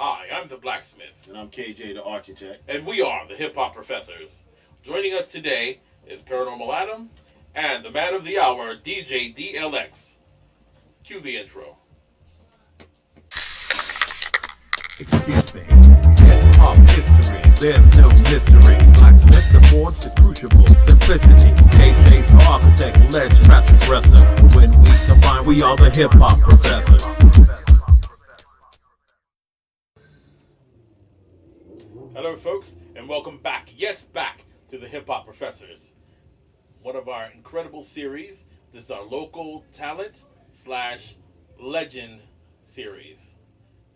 Hi, I'm the blacksmith. And I'm KJ, the architect. And we are the Hip Hop Professors. Joining us today is Paranormal Adam and the man of the hour, DJDLX. Cue the intro. Excuse me. Hip Hop History, there's no mystery. Blacksmith the forge is crucible, simplicity. KJ the architect, legend, rap progressor. When we combine, we are the Hip Hop Professors. Hello, folks, and welcome back. Yes, back to the Hip Hop Professors. One of our incredible series. This is our local talent / legend series.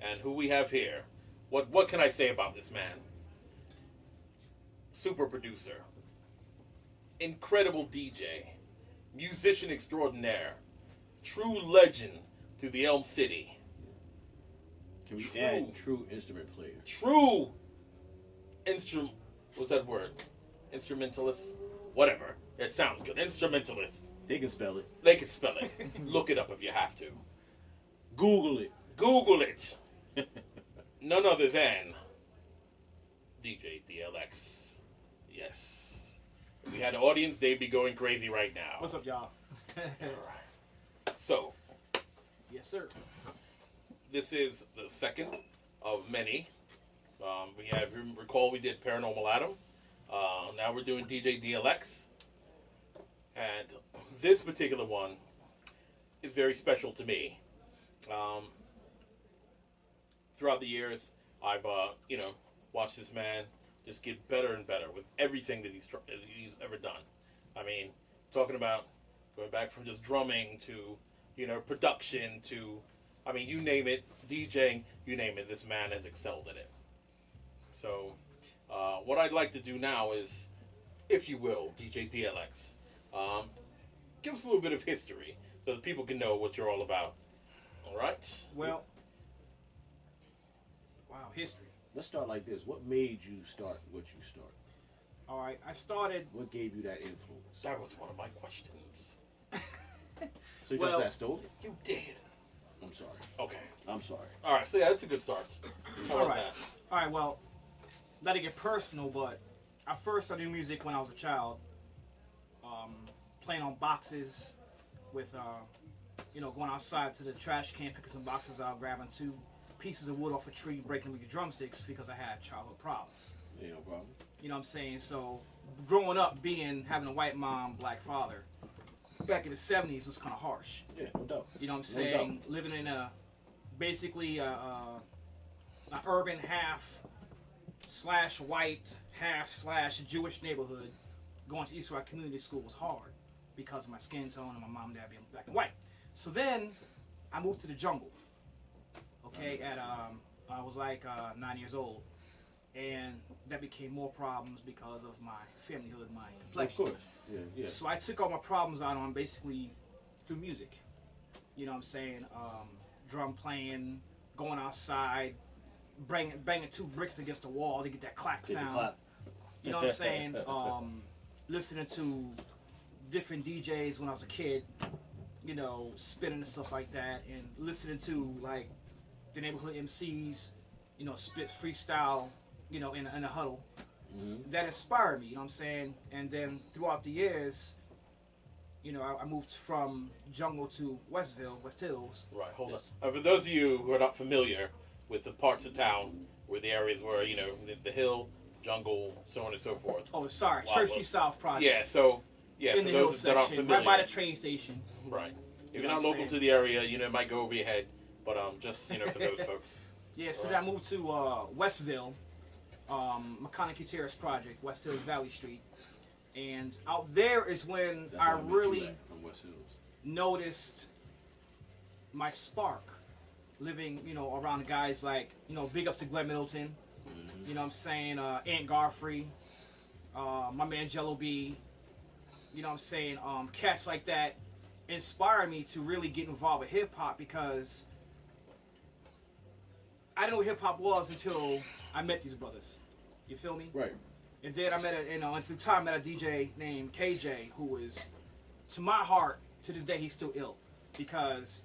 And who we have here. What can I say about this man? Super producer. Incredible DJ. Musician extraordinaire. True legend to the Elm City. Can we add true instrument player? True what's that word? Instrumentalist? Whatever. It sounds good. Instrumentalist. They can spell it. They can spell it. Look it up if you have to. Google it. Google it. None other than DJDLX. Yes. If we had an audience, they'd be going crazy right now. What's up, y'all? Alright. So, Yes, sir. this is the second of many. We have, recall we did Paranormal Adam. Now we're doing DJDLX. And this particular one is very special to me. Throughout the years, I've watched this man just get better and better with everything that he's ever done. I mean, talking about going back from just drumming to production to, I mean, you name it, DJing, you name it. This man has excelled at it. So, what I'd like to do now is, if you will, DJDLX, give us a little bit of history so that people can know what you're all about. All right? Well, wow, history. Let's start like this. What made you start what you started? All right, I started. What gave you that influence? That was one of my questions. So you Well- just that story? You did. I'm sorry. Okay. I'm sorry. All right. So yeah, that's a good start. How All about right. All right, well, not to get personal, but I first started doing music when I was a child, playing on boxes with, going outside to the trash can, picking some boxes out, grabbing 2 pieces of wood off a tree, breaking them with your drumsticks because I had childhood problems. Yeah, no problem. You know what I'm saying? So, growing up, having a white mom, black father, back in the 70s was kind of harsh. Yeah, no doubt. You know what I'm No saying? doubt. Living in basically an urban half / white half / Jewish neighborhood, going to East Rock Community School was hard because of my skin tone and my mom and dad being black and white. So then I moved to the jungle. Okay, I was like 9 years old, and that became more problems because of my familyhood, my complexion. Of course. Yeah, yeah. So I took all my problems out on basically through music. You know what I'm saying? Drum playing, going outside, banging 2 bricks against the wall to get that clack Get the sound. clap. You know what I'm saying? Listening to different DJs when I was a kid, spinning and stuff like that, and listening to like the neighborhood MCs, spit freestyle, in a huddle. Mm-hmm. That inspired me, you know what I'm saying? And then throughout the years, I moved from jungle to West Hills. Right. Hold on. For those of you who are not familiar with the parts of town where the areas where the hill, jungle, so on and so forth. Oh, sorry, Wow, Church well, Street South Project. Yeah. So yeah, in for the hill those that aren't section, familiar, right by the train station. right. If You you're know not what I'm local saying? to the area, it might go over your head. But just for those folks. Yeah, so Right. then I moved to Westville, McConaughey Terrace Project, West Hills Valley Street. And out there is when That's I where met you really at, from West Hills. noticed my spark living, around guys like, big ups to Glenn Middleton, Mm-hmm. you know what I'm saying, Ant Garfrey, my man Jello B, you know what I'm saying, cats like that inspired me to really get involved with hip-hop because I didn't know what hip-hop was until I met these brothers. You feel me? Right. And then I met and through time I met a DJ named KJ who is, to my heart, to this day, he's still ill. Because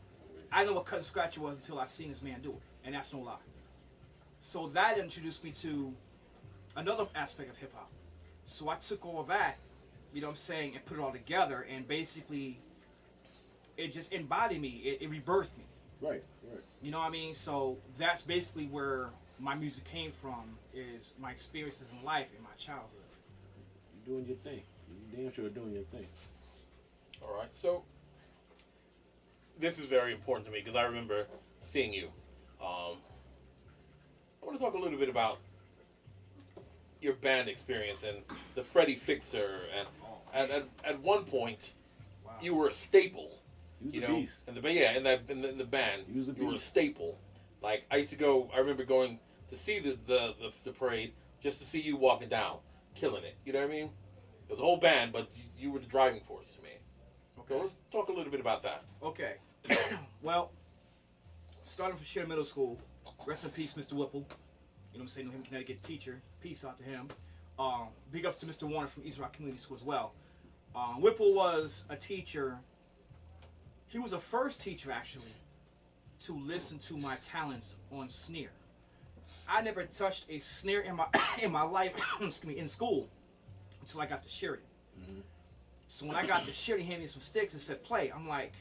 I didn't know what cut and scratch was until I seen this man do it. And that's no lie. So that introduced me to another aspect of hip hop. So I took all that, you know what I'm saying, and put it all together, and basically it just embodied me. It rebirthed me. Right. You know what I mean? So that's basically where my music came from, is my experiences in life in my childhood. You're doing your thing. You damn sure doing your thing. All right. So this is very important to me because I remember seeing you. I want to talk a little bit about your band experience and the Freddie Fixer. And at one point, Wow. you were a staple. He was You a know, beast. in the band, He was a you were a beast. staple. Like I used to go. I remember going to see the parade just to see you walking down, killing it. You know what I mean? The whole band, but you were the driving force to me. Okay. So let's talk a little bit about that. Okay. Well, starting from Sheridan Middle School, rest in peace, Mr. Whipple. You know what I'm saying? New Haven, Connecticut teacher. Peace out to him. Big ups to Mr. Warner from East Rock Community School as well. Whipple was a teacher. He was the first teacher, actually, to listen to my talents on snare. I never touched a snare in my life, excuse me, in school until I got to Sheridan. Mm-hmm. So when I got to Sheridan, he handed me some sticks and said, play. I'm like,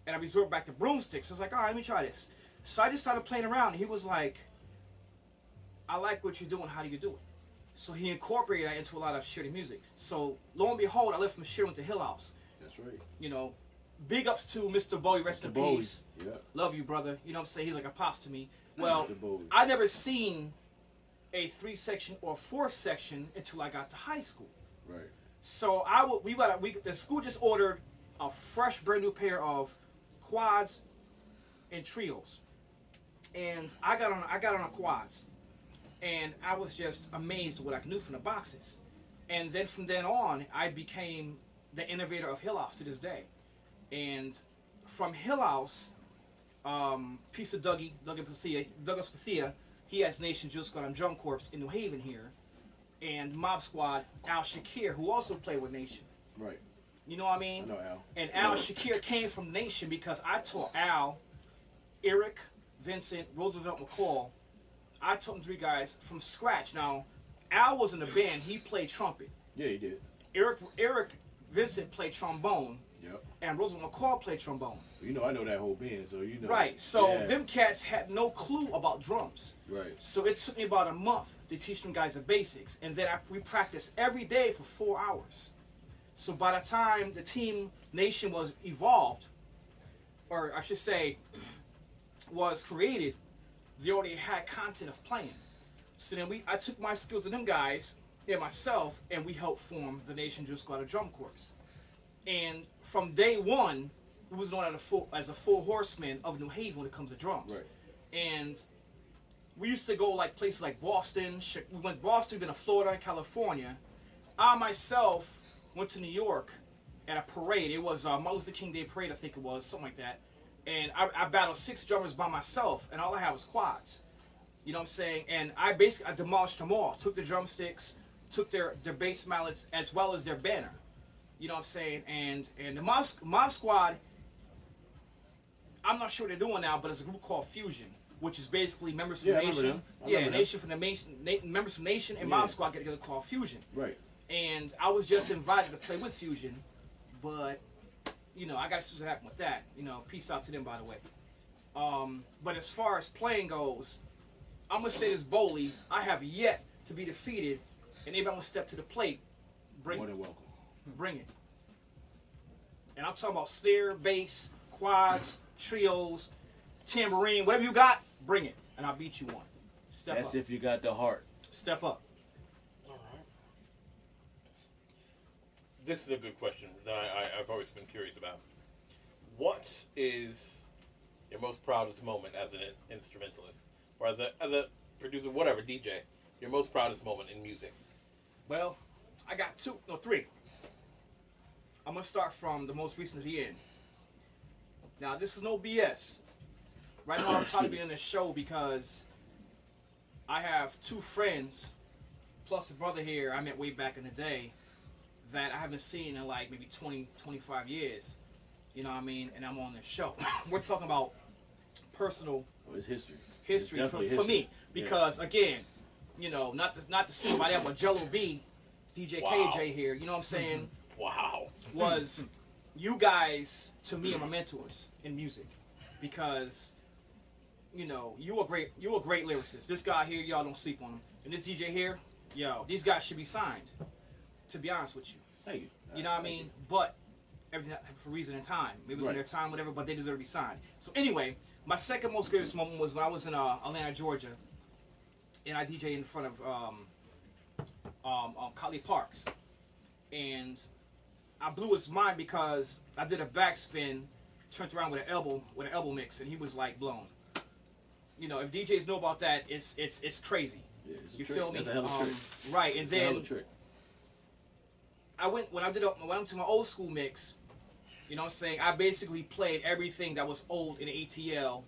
and I resort back to broomsticks. I was like, all right, let me try this. So I just started playing around, and he was like, I like what you're doing. How do you do it? So he incorporated that into a lot of Sheridan music. So lo and behold, I left from Sheridan to Hill House. That's right. You know, big ups to Mr. Bowie, rest in Bowie. peace. Yeah. Love you, brother. You know what I'm saying? He's like a pops to me. Well, Mr. Bowie. I never seen a 3-section or 4-section until I got to high school. Right. So the school just ordered a fresh, brand new pair of quads and trios, and I got on a quads, and I was just amazed at what I could do from the boxes. And then from then on, I became the innovator of Hill House to this day. And from Hill House, piece of Douglas Pathia, he has Nation Juice Squad and Drum Corps in New Haven here, and Mob Squad, Al Shakir, who also played with Nation. Right. You know what I mean? I know Al. And Al Shakir came from Nation because I taught Al, Eric, Vincent, Roosevelt McCall. I taught them 3 guys from scratch. Now, Al was in the band. He played trumpet. Yeah, he did. Eric Vincent played trombone. Yep. And Roosevelt McCall played trombone. You know, I know that whole band, so you know. Right. So yeah. them cats had no clue about drums. Right. So it took me about a month to teach them guys the basics. And then we practiced every day for 4 hours. So by the time the team Nation was evolved, or I should say, was created, they already had content of playing. So then I took my skills of them guys and myself, and we helped form the Nation Juice Squad of Drum Corps. And from day one, we was known as a full horseman of New Haven when it comes to drums. Right. And we used to go like places like Boston. We went to Boston, we've been to Florida and California. I myself went to New York at a parade. It was Martin Luther King Day parade, I think it was, something like that. And I battled 6 drummers by myself, and all I had was quads. You know what I'm saying? And I demolished them all. Took the drumsticks, took their bass mallets, as well as their banner. You know what I'm saying? And the Mod Squad, I'm not sure what they're doing now, but it's a group called Fusion, which is basically members from Nation. Nation from the members from Nation and Mod Squad get together called Fusion. Right. And I was just invited to play with Fusion, but you know, I got to see what happened with that. You know, peace out to them, by the way. But as far as playing goes, I'm gonna say this boldly: I have yet to be defeated, and anybody want to step to the plate, bring More it. than welcome. Bring it. And I'm talking about snare, bass, quads, trios, tambourine, whatever you got, bring it, and I'll beat you one. Step That's up. if you got the heart. Step up. All right. This is a good question that I've always been curious about. What is your most proudest moment as an instrumentalist, or as a producer, whatever, DJ? Your most proudest moment in music? Well, I got 3. I'm gonna start from the most recent to the end. Now, this is no BS. Right now, I'm probably on this show because I have 2 friends, plus a brother here I met way back in the day that I haven't seen in like maybe 20, 25 years. You know what I mean? And I'm on this show. We're talking about personal Oh, it's history. history for Definitely me because again, you know, not to see anybody else, but Jello B, DJ KJ here, you know what I'm saying? Wow. Was you guys to me are my mentors in music because you know you a great lyricist. This guy here, y'all don't sleep on him, and this DJ here, yo, these guys should be signed. To be honest with you, Thank you. you know what I mean? But everything for reason and time. It was in their time, whatever. But they deserve to be signed. So anyway, my second most greatest moment was when I was in Atlanta, Georgia, and I DJ in front of Collie Parks, and I blew his mind because I did a backspin, turned around with an elbow mix, and he was like blown. You know, if DJs know about that, it's crazy. Yeah, it's a You trick. feel me? That's a hell of a trick. Right, and It's a hell of then a trick. I went to my old school mix. You know what I'm saying? I basically played everything that was old in ATL.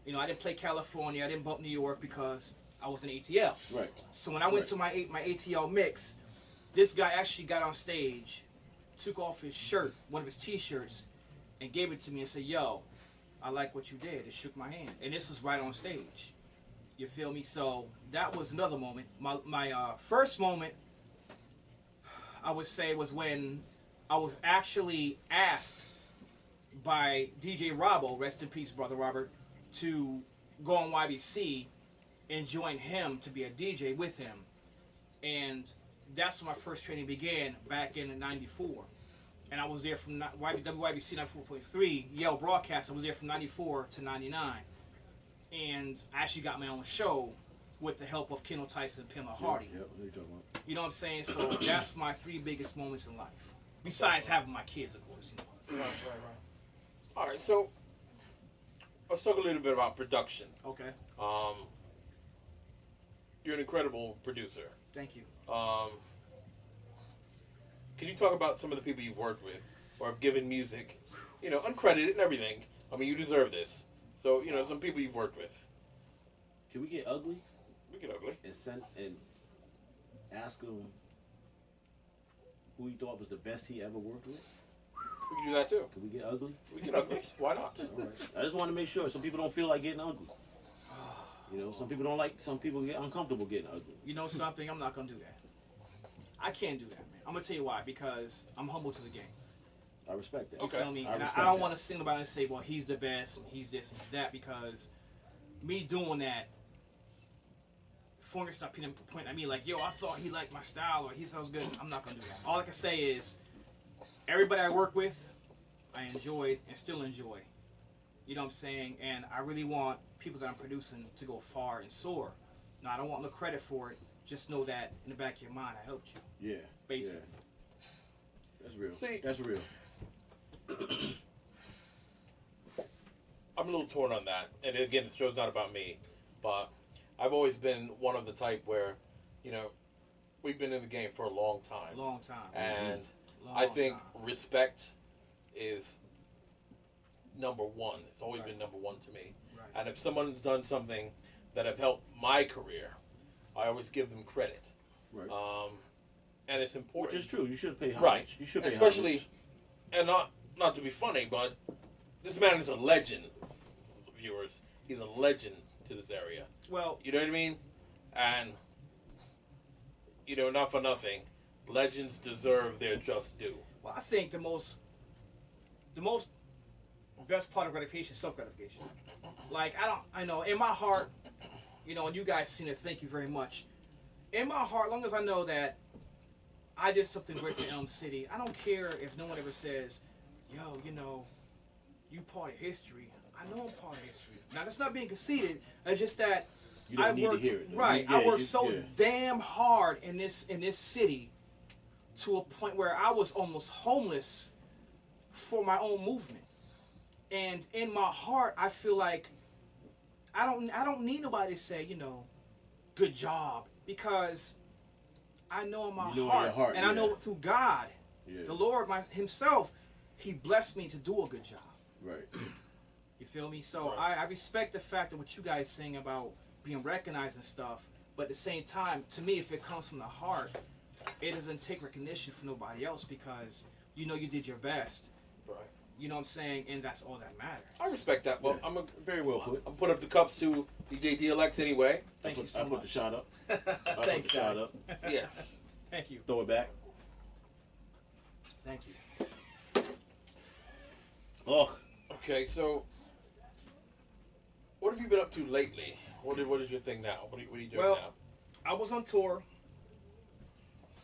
You know, I didn't play California, I didn't bump New York because I was in ATL. Right. So when I went to my ATL mix, this guy actually got on stage, took off his shirt, one of his t-shirts, and gave it to me and said, "Yo, I like what you did." It shook my hand. And this was right on stage. You feel me? So that was another moment. My first moment, I would say, was when I was actually asked by DJ Robbo, rest in peace, brother Robert, to go on YBC and join him to be a DJ with him. And that's when my first training began back in '94. And I was there from WYBC 94.3, Yale Broadcast. I was there from '94 to '99. And I actually got my own show with the help of Kendall Tyson and Pamela Hardy. Yep, what are you talking about? You know what I'm saying? So that's my three biggest moments in life. Besides having my kids, of course. You know. Right. All right, so let's talk a little bit about production. Okay. You're an incredible producer. Thank you. Can you talk about some of the people you've worked with or have given music, you know, uncredited and everything? I mean, you deserve this. So, you know, some people you've worked with. Can we get ugly We get ugly. and ask him who he thought was the best he ever worked with? We can do that too. Can we get ugly? We get ugly. Why not? All right. I just want to make sure some people don't feel like getting ugly. You know, some people don't like. Some people get uncomfortable getting ugly. You know something? I'm not going to do that. I can't do that, man. I'm going to tell you why. Because I'm humble to the game. I respect that. You Okay. feel me? I And respect I don't that. want to single about and say, well, he's the best, and he's this, and he's that, because me doing that, Fornger start pointing at me like, yo, I thought he liked my style, or he sounds good. I'm not going to do that. All I can say is, everybody I work with, I enjoyed and still enjoy. You know what I'm saying? And I really want people that I'm producing to go far and soar. Now, I don't want no credit for it. Just know that in the back of your mind, I helped you. Yeah. Basic. Yeah. That's real. See- That's real. I'm a little torn on that. And again, the show's not about me. But I've always been one of the type where, you know, we've been in the game for a long time. Long time. And Long I think time. respect is number one. It's always Right. been number one to me. Right. And if someone's done something that have helped my career, I always give them credit. Right. And it's important. Which is true. You should pay homage. Right. You should pay Especially, homage. and not to be funny, but this man is a legend, viewers. He's a legend to this area. Well, You know what I mean? And, you know, not for nothing, legends deserve their just due. well, I think the most best part of gratification is self-gratification. Like, I know, in my heart, you know, and you guys seen it, thank you very much. In my heart, long as I know that I did something great for Elm City, I don't care if no one ever says, yo, you know, you part of history. I know I'm part of history. Now, that's not being conceited. It's just that You don't I need to worked, hear it, though. right, Yeah, I worked you- so yeah. damn hard in this city to a point where I was almost homeless for my own movement. And in my heart, I feel like I don't need nobody to say, you know, good job, because I know in my You know in heart, your heart, and I yeah. know through God, Yeah. the Lord himself, he blessed me to do a good job. Right. You feel me? So Right. I respect the fact of what you guys saying about being recognized and stuff, but at the same time, to me, if it comes from the heart, it doesn't take recognition from nobody else, because you know you did your best. Right. You know what I'm saying? And that's all that matters. I respect that. Well, Yeah. I'm a, Very well put. I'm put up the cups to DJDLX anyway. Thank you so I put much. the shot up. Thanks, the shot guys. Yes. Thank you. Throw it back. Thank you. Oh, Okay, so what have you been up to lately? What is your thing now? What are you doing Well, now? I was on tour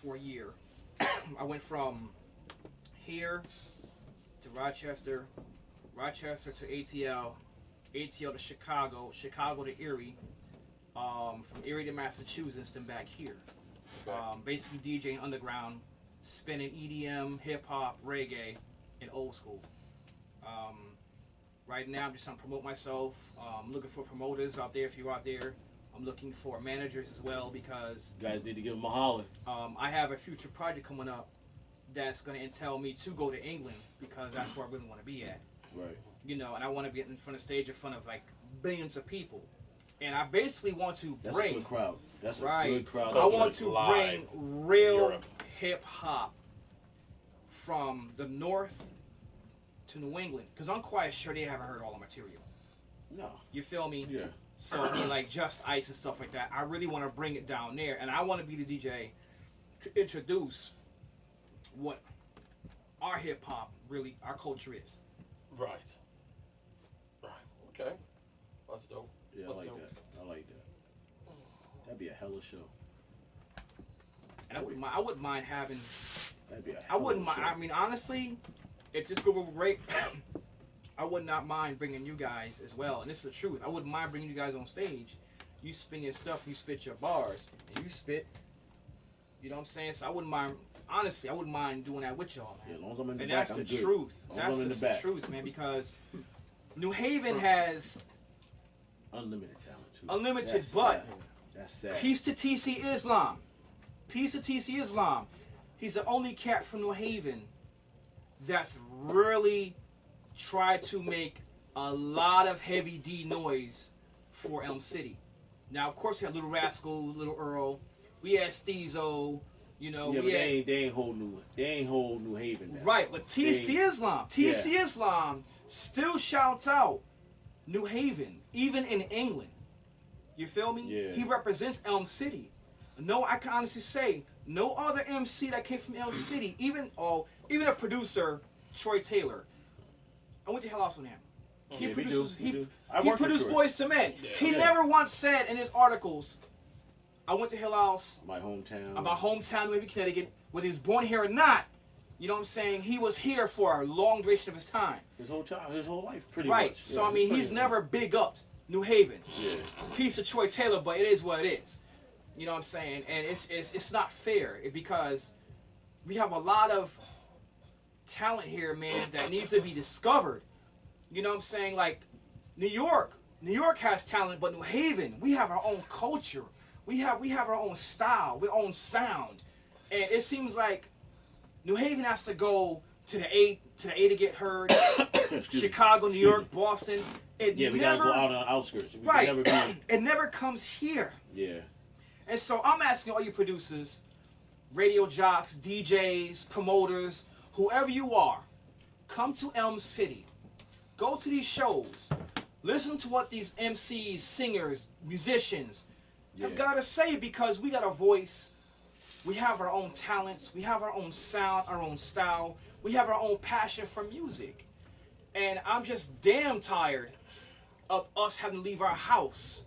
for a year. I went from here to Rochester, Rochester to ATL, ATL to Chicago, Chicago to Erie, from Erie to Massachusetts, then back here. Okay. Basically DJing underground, spinning EDM, hip hop, reggae, and old school. Right now, I'm just trying to promote myself. I'm looking for promoters out there. If you're out there, I'm looking for managers as well because you guys need to give him a holler. I have a future project coming up that's going to entail me to go to England because that's where I really want to be at. Right. You know, and I want to be in front of stage in front of like billions of people, and I basically want to That's bring a good crowd. That's a right. good crowd. I Culture want is to live bring in real Europe. hip hop from the north to New England because I'm quite sure they haven't heard all the material. No. You feel me? Yeah. So I mean, like Just Ice and stuff like that. I really want to bring it down there, and I want to be the DJ to introduce what our hip hop really, our culture is. Right. Right. Okay. That's dope. Yeah, I That's like dope. that. I like that. That'd be a hell of a show. And I wouldn't mind having. That'd be a I hell wouldn't of a mind. show. I mean, honestly, if this group were great, I would not mind bringing you guys as well. And this is the truth. I wouldn't mind bringing you guys on stage. You spin your stuff, you spit your bars, and you spit. You know what I'm saying? So I wouldn't mind. Honestly, I wouldn't mind doing that with y'all, Yeah, man. as long as I'm in the And back, that's I'm the good. truth. As long as That's I'm in just the the back. truth, man. Because New Haven has Unlimited talent too. unlimited, That's but sad. That's sad. peace to TC Islam. Peace to TC Islam. He's the only cat from New Haven that's really tried to make a lot of heavy D noise for Elm City. Now, of course, we had Little Rascal, Little Earl. We had Steezo. You know, Yeah, we but had, they ain't hold New Haven down. right, but TC They- Islam, TC Islam still shouts out New Haven, even in England. You feel me? Yeah. He represents Elm City. No, I can honestly say no other MC that came from Elm City, even a producer, Troy Taylor. I went to hell house with him. He Yeah, we produces do, we do. I he work with produced Troy. Boys to Men. Yeah. He Yeah. never once said in his articles, I went to Hill House, My hometown. my hometown, New Haven, Connecticut, whether he was born here or not. You know what I'm saying? He was here for a long duration of his time. His whole life, pretty Right. much. So Yeah, I mean, pretty he's much. never big upped New Haven. Yeah. Piece of Troy Taylor, but it is what it is. You know what I'm saying? And it's not fair because we have a lot of talent here, man, that needs to be discovered. You know what I'm saying? Like New York has talent, but New Haven, we have our own culture. We have our own style, our own sound, and it seems like New Haven has to go to the A to get heard. Chicago, New York, Boston. It Yeah, we never, gotta go out on the outskirts. We can right. never be. It never comes here. Yeah. And so I'm asking all you producers, radio jocks, DJs, promoters, whoever you are, come to Elm City. Go to these shows. Listen to what these MCs, singers, musicians have Yeah. got to say because we got a voice. We have our own talents. We have our own sound, our own style. We have our own passion for music. And I'm just damn tired of us having to leave our house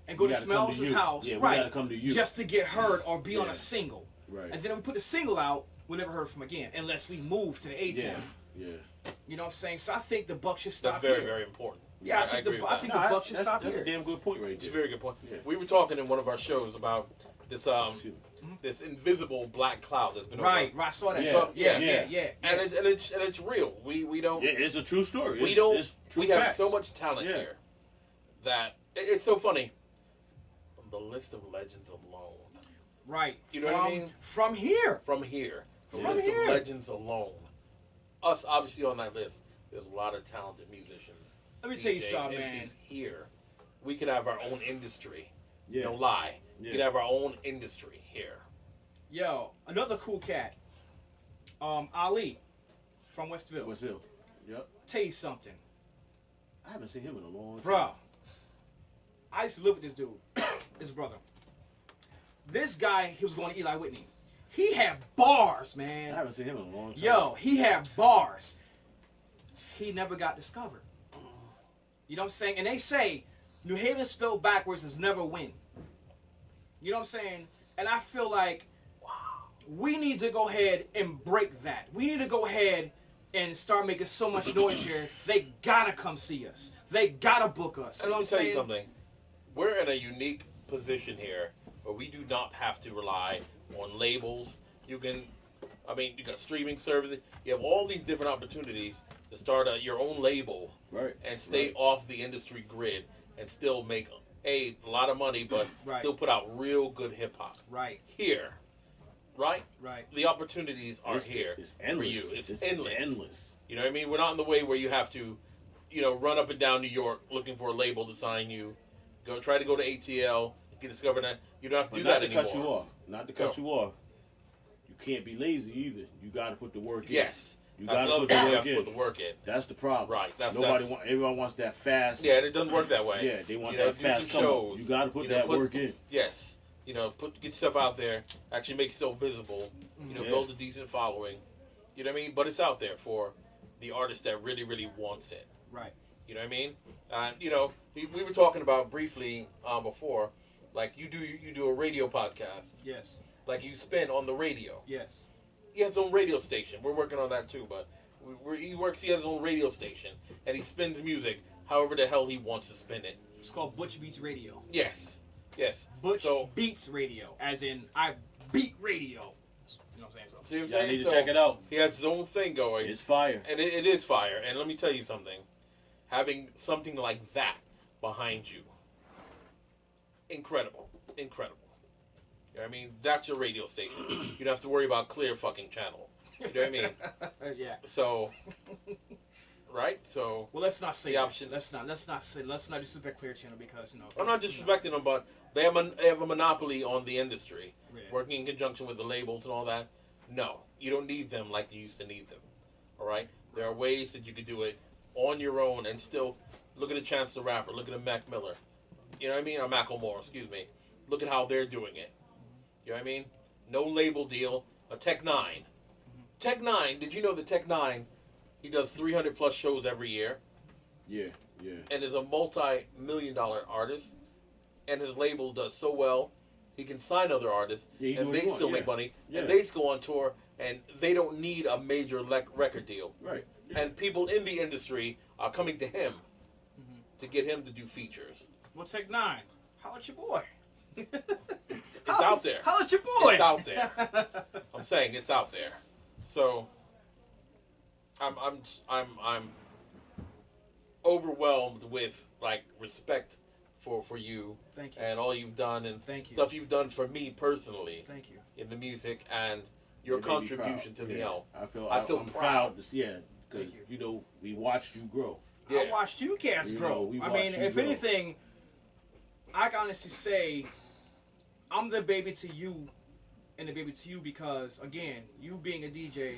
and go We to gotta come to Smells' you. house, Yeah, we right? gotta come to you. Just to get heard or be on Yeah. a single. Right. And then if we put the single out, we'll never heard from again unless we move to the A-Town. Yeah. Yeah. You know what I'm saying? So I think the buck should stop That's very, here. very important. Yeah, I agree think with I that. think No, the buck should stop that's here. a damn good point right It's a there. very good point. Yeah. We were talking in one of our shows about this Excuse me. this invisible black cloud that's been Right, over. right. I saw that. Yeah, shit. yeah, yeah. And it's real. We don't Yeah, it's a true story. we It's- don't it's true we have facts. so much talent Yeah. here that it's so funny. The list of legends alone Right. You know what I mean? From here. from here, the From list here. of legends alone. Us obviously on that list. There's a lot of talented musicians. Let me tell you DJs, something, MCs man. here. We could have our own industry. Yeah. No lie. We Yeah. could have our own industry here. Yo, another cool cat. Ali from Westville. Westville. Yep. tell you something, I haven't seen him in a long time. bro. I used to live with this dude, his brother. This guy, he was going to Eli Whitney. He had bars, man. I haven't seen him in a long time. Yo, he had bars. He never got discovered. You know what I'm saying? And they say New Haven spelled backwards is never win. You know what I'm saying? And I feel like we need to go ahead and break that. We need to go ahead and start making so much noise here. They gotta come see us. They gotta book us. And You know let me what I'm tell you saying? something. We're in a unique position here where we do not have to rely on labels. You can, I mean, you got streaming services. You have all these different opportunities to start your own label, Right. and stay off the industry grid and still make a lot of money, but Right. still put out real good hip hop Right, here. Right? right. The opportunities are here It's endless. for you. It's endless. endless. You know what I mean? We're not in the way where you have to, run up and down New York looking for a label to sign you. Try to go to ATL, get discovered. You don't have to But do not that to anymore. cut you off. Not to cut you off. You can't be lazy either. You got to put the work in. Yes. You That's got to another put thing. the You work have to in. put the work in. That's the problem. Right. Everyone wants that fast. Yeah, and it doesn't work that way. Yeah, they want You know, that do fast some come up. shows. You got to put that work in. Yes. Get yourself out there. Actually make yourself visible. Yeah. Build a decent following. You know what I mean? But it's out there for the artist that really, really wants it. Right. You know what I mean? We were talking about briefly before, like you do a radio podcast, Yes. like you spin on the radio. Yes. He has his own radio station. We're working on that too, but he has his own radio station, and he spins music however the hell he wants to spin it. It's called Butch Beats Radio. Yes. Butch Beats Radio, as in I beat radio. You know what I'm saying? So. See what I'm Yeah, I saying? need to check it out. He has his own thing going. It's fire. And it is fire. And let me tell you something. Having something like that behind you, incredible. You know what I mean? That's your radio station. You don't have to worry about clear fucking channel. You know what I mean? Yeah. So, right? So, Well, let's not say The that. option- Let's not disrespect Clear Channel because I'm not disrespecting them, but they have a monopoly on the industry, Yeah. working in conjunction with the labels and all that. No, you don't need them like you used to need them. All right? There are ways that you could do it on your own and still look at a Chance the Rapper, look at a Mac Miller. You know what I mean? Or Macklemore, excuse me. Look at how they're doing it. You know what I mean? No label deal. A Tech 9. Tech 9, did you know that Tech 9, he does 300 plus shows every year Yeah. and is a multi-million-dollar artist, and his label does so well, he can sign other artists, Yeah, he do and what they he want, still yeah. make money, Yeah. and they go on tour, and they don't need a major record deal. Right. And people in the industry are coming to him to get him to do features. Well, Tech 9. Holla at your boy. It's out there. Holla at your boy. It's out there. I'm saying it's out there. So I'm overwhelmed with like respect for you Thank you. and all you've done and Thank you. stuff you've done for me personally Thank you. in the music and your It made me contribution proud. to the Yeah. L. I feel I'm proud. Yeah, because Thank we watched you grow. Yeah. I watched you cats You grow. know, we I watched mean, you if grow. anything, I can honestly say I'm the baby to you and the baby to you because, again, you being a DJ,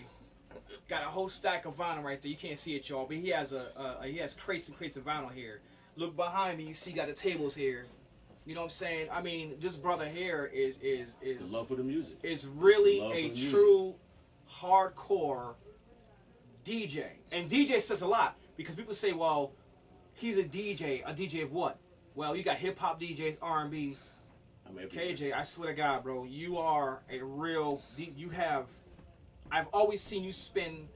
got a whole stack of vinyl right there. You can't see it, y'all, but he has he has crates and crates of vinyl here. Look behind me, you see got the tables here. You know what I'm saying? I mean, this brother here is The love for the music. is really Love a for music. true hardcore DJ. And DJ says a lot because people say, well, he's a DJ of what? Well, you got hip hop DJs, R&B. I mean, KJ, I swear to God, bro, you are a real. I've always seen you spin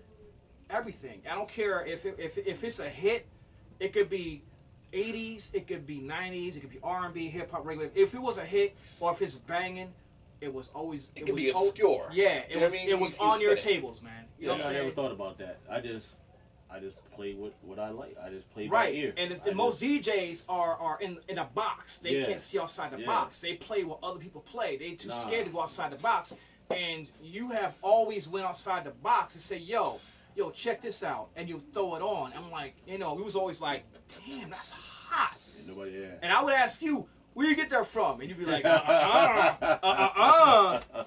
everything. I don't care if it's a hit. It could be 80s, it could be 90s, it could be R&B, hip hop, regular. If it was a hit or if it's banging, it was always. It could was be obscure. Yeah, You know what I mean? It was You on your spin it. tables, man. You Yeah, know what I I'm never saying? thought about that. I just play what I like. I just play Right, by ear. and I most just- DJs are in a box. They Yeah. can't see outside the Yeah. box. They play what other people play. They too Nah. scared to go outside the box. And you have always went outside the box and say, yo, check this out, and you throw it on. I'm like, it was always like, damn, that's hot. Ain't nobody there. And I would ask you, where you get that from? And you'd be like,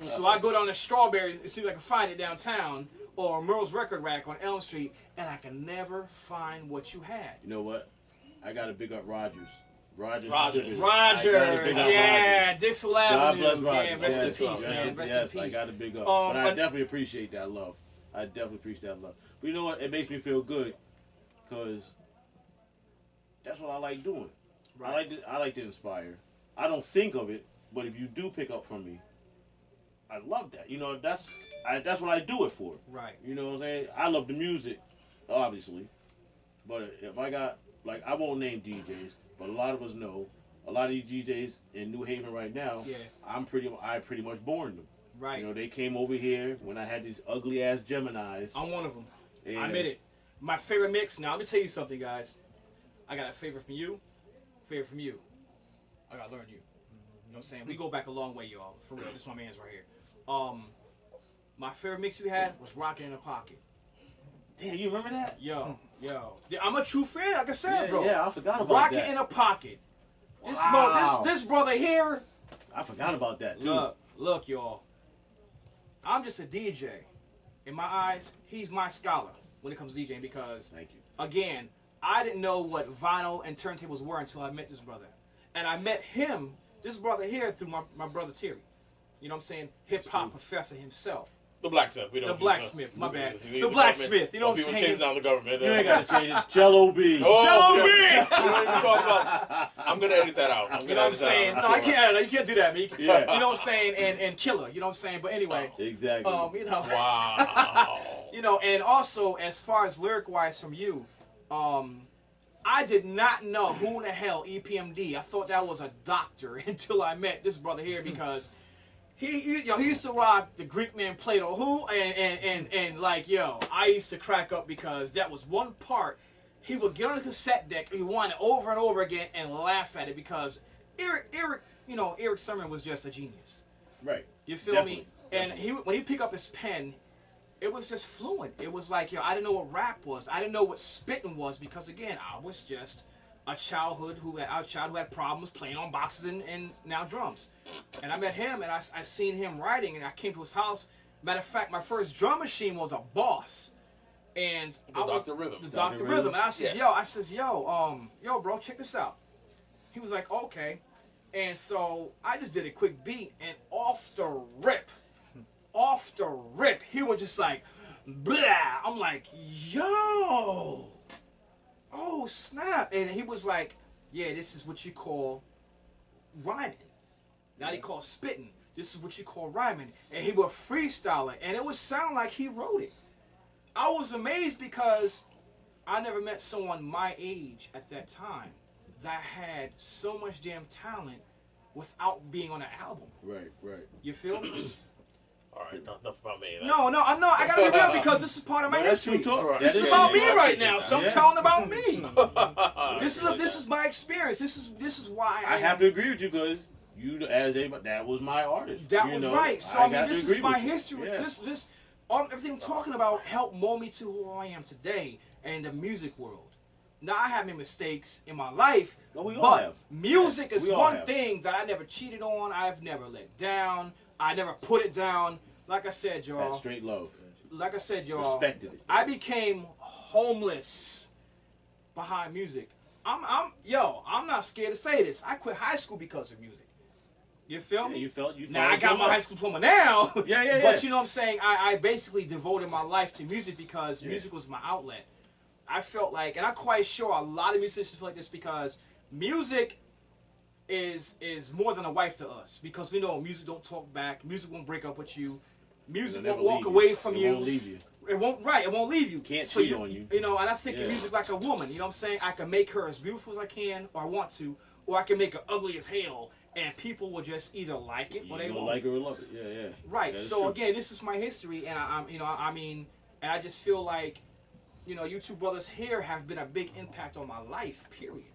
So I go down to Strawberry and see if I can find it downtown. or Merle's Record Rack on Elm Street, and I can never find what you had. You know what? I got to big up Rogers. Rogers. Rogers, yeah, Dixwell Avenue. God bless Rogers. Yeah, rest in Yes, peace, man. Rest in yes, I peace. got to big up. But I definitely appreciate that love. I definitely appreciate that love. But you know what? It makes me feel good because that's what I like doing. Right. I like to inspire. I don't think of it, but if you do pick up from me, I love that. You know, that's what I do it for. Right. You know what I'm saying? I love the music, obviously. But if I got, like, I won't name DJs, but a lot of us know, a lot of these DJs in New Haven right now, Yeah. I pretty much born them. Right. You know, they came over here when I had these ugly ass Geminis. I'm one of them. And I admit it. My favorite mix. Now, let me tell you something, guys. I got a favorite from you. Favorite from you. I gotta learn you. You know what I'm saying? We go back a long way, y'all. For real. This is my man's right here. My favorite mix you had was Rockin' in the Pocket. Damn, you remember that? Yo. Yeah, I'm a true fan, like I said, bro. Yeah, I forgot about Rockin' that. in a Pocket. Wow. This brother here. I forgot about that too. Look, y'all. I'm just a DJ. In my eyes, he's my scholar when it comes to DJing because, Thank you. again, I didn't know what vinyl and turntables were until I met this brother. And I met him, this brother here, through my brother Terry. You know what I'm saying? Hip-hop professor himself. The blacksmith. We don't The use blacksmith, my we bad. use The government. blacksmith, you know what I'm People saying? change down the government. You ain't gotta change it. Jello B. Oh, Jello yeah. B! We don't even talk about. I'm gonna edit that out. You know what I'm saying? No, you can't do that, Meek. Yeah. You know what I'm saying? And Killer, you know what I'm saying? But anyway, Exactly. you know. Wow. You know, and also as far as lyric-wise from you, I did not know who in the hell EPMD. I thought that was a doctor until I met this brother here because he used to rock the Greek man Plato who and like I used to crack up because that was one part he would get on the cassette deck, rewind it over and over again and laugh at it because Eric Sermon was just a genius. Right. You feel me? And when he picked up his pen, it was just fluent. It was like, I didn't know what rap was. I didn't know what spitting was because, again, I was just a child who had problems playing on boxes and now drums. And I met him, and I seen him writing, and I came to his house. Matter of fact, my first drum machine was a Boss. And Dr. Rhythm. The Dr. Rhythm. And I says, yo, bro, check this out. He was like, okay. And so I just did a quick beat, and off the rip, he was just like, blah. I'm like, yo, oh snap. And he was like, yeah, this is what you call rhyming. Now they call spitting. This is what you call rhyming. And he would freestyle it, and it would sound like he wrote it. I was amazed because I never met someone my age at that time that had so much damn talent without being on an album. Right. You feel me? All right, enough about me. No, I gotta be real because this is part of my history. Right. This is Yeah, about me I right appreciate now, that. so I'm telling about me. This is my experience. This is why I have to agree with you because that was my artist. That was right. So I mean, this is my with you. history. Yeah. Everything I'm talking about helped mold me to who I am today and the music world. Now I have made mistakes in my life, We all but have. music is We all one have. thing that I never cheated on. I've never let down. I never put it down. Like I said, y'all. Had straight love. Like I said, y'all. Respected it. I became homeless behind music. I'm not scared to say this. I quit high school because of music. You feel me? You felt Now I got my high school diploma now. Yeah. But you know what I'm saying? I basically devoted my life to music because music was my outlet. I felt like, and I'm quite sure a lot of musicians feel like this because music is more than a wife to us because we know music don't talk back. Music won't break up with you. Music It'll won't never walk leave away you. from It you. won't leave you. It won't leave you. Can't so cheat on you. You know, and I think of Yeah. music like a woman. You know what I'm saying? I can make her as beautiful as I can or I want to, or I can make her ugly as hell and people will just either like it or they You won't. like her or love it. Yeah. Right. That is So true. again, this is my history, and and I just feel like, you two brothers here have been a big impact on my life. Period.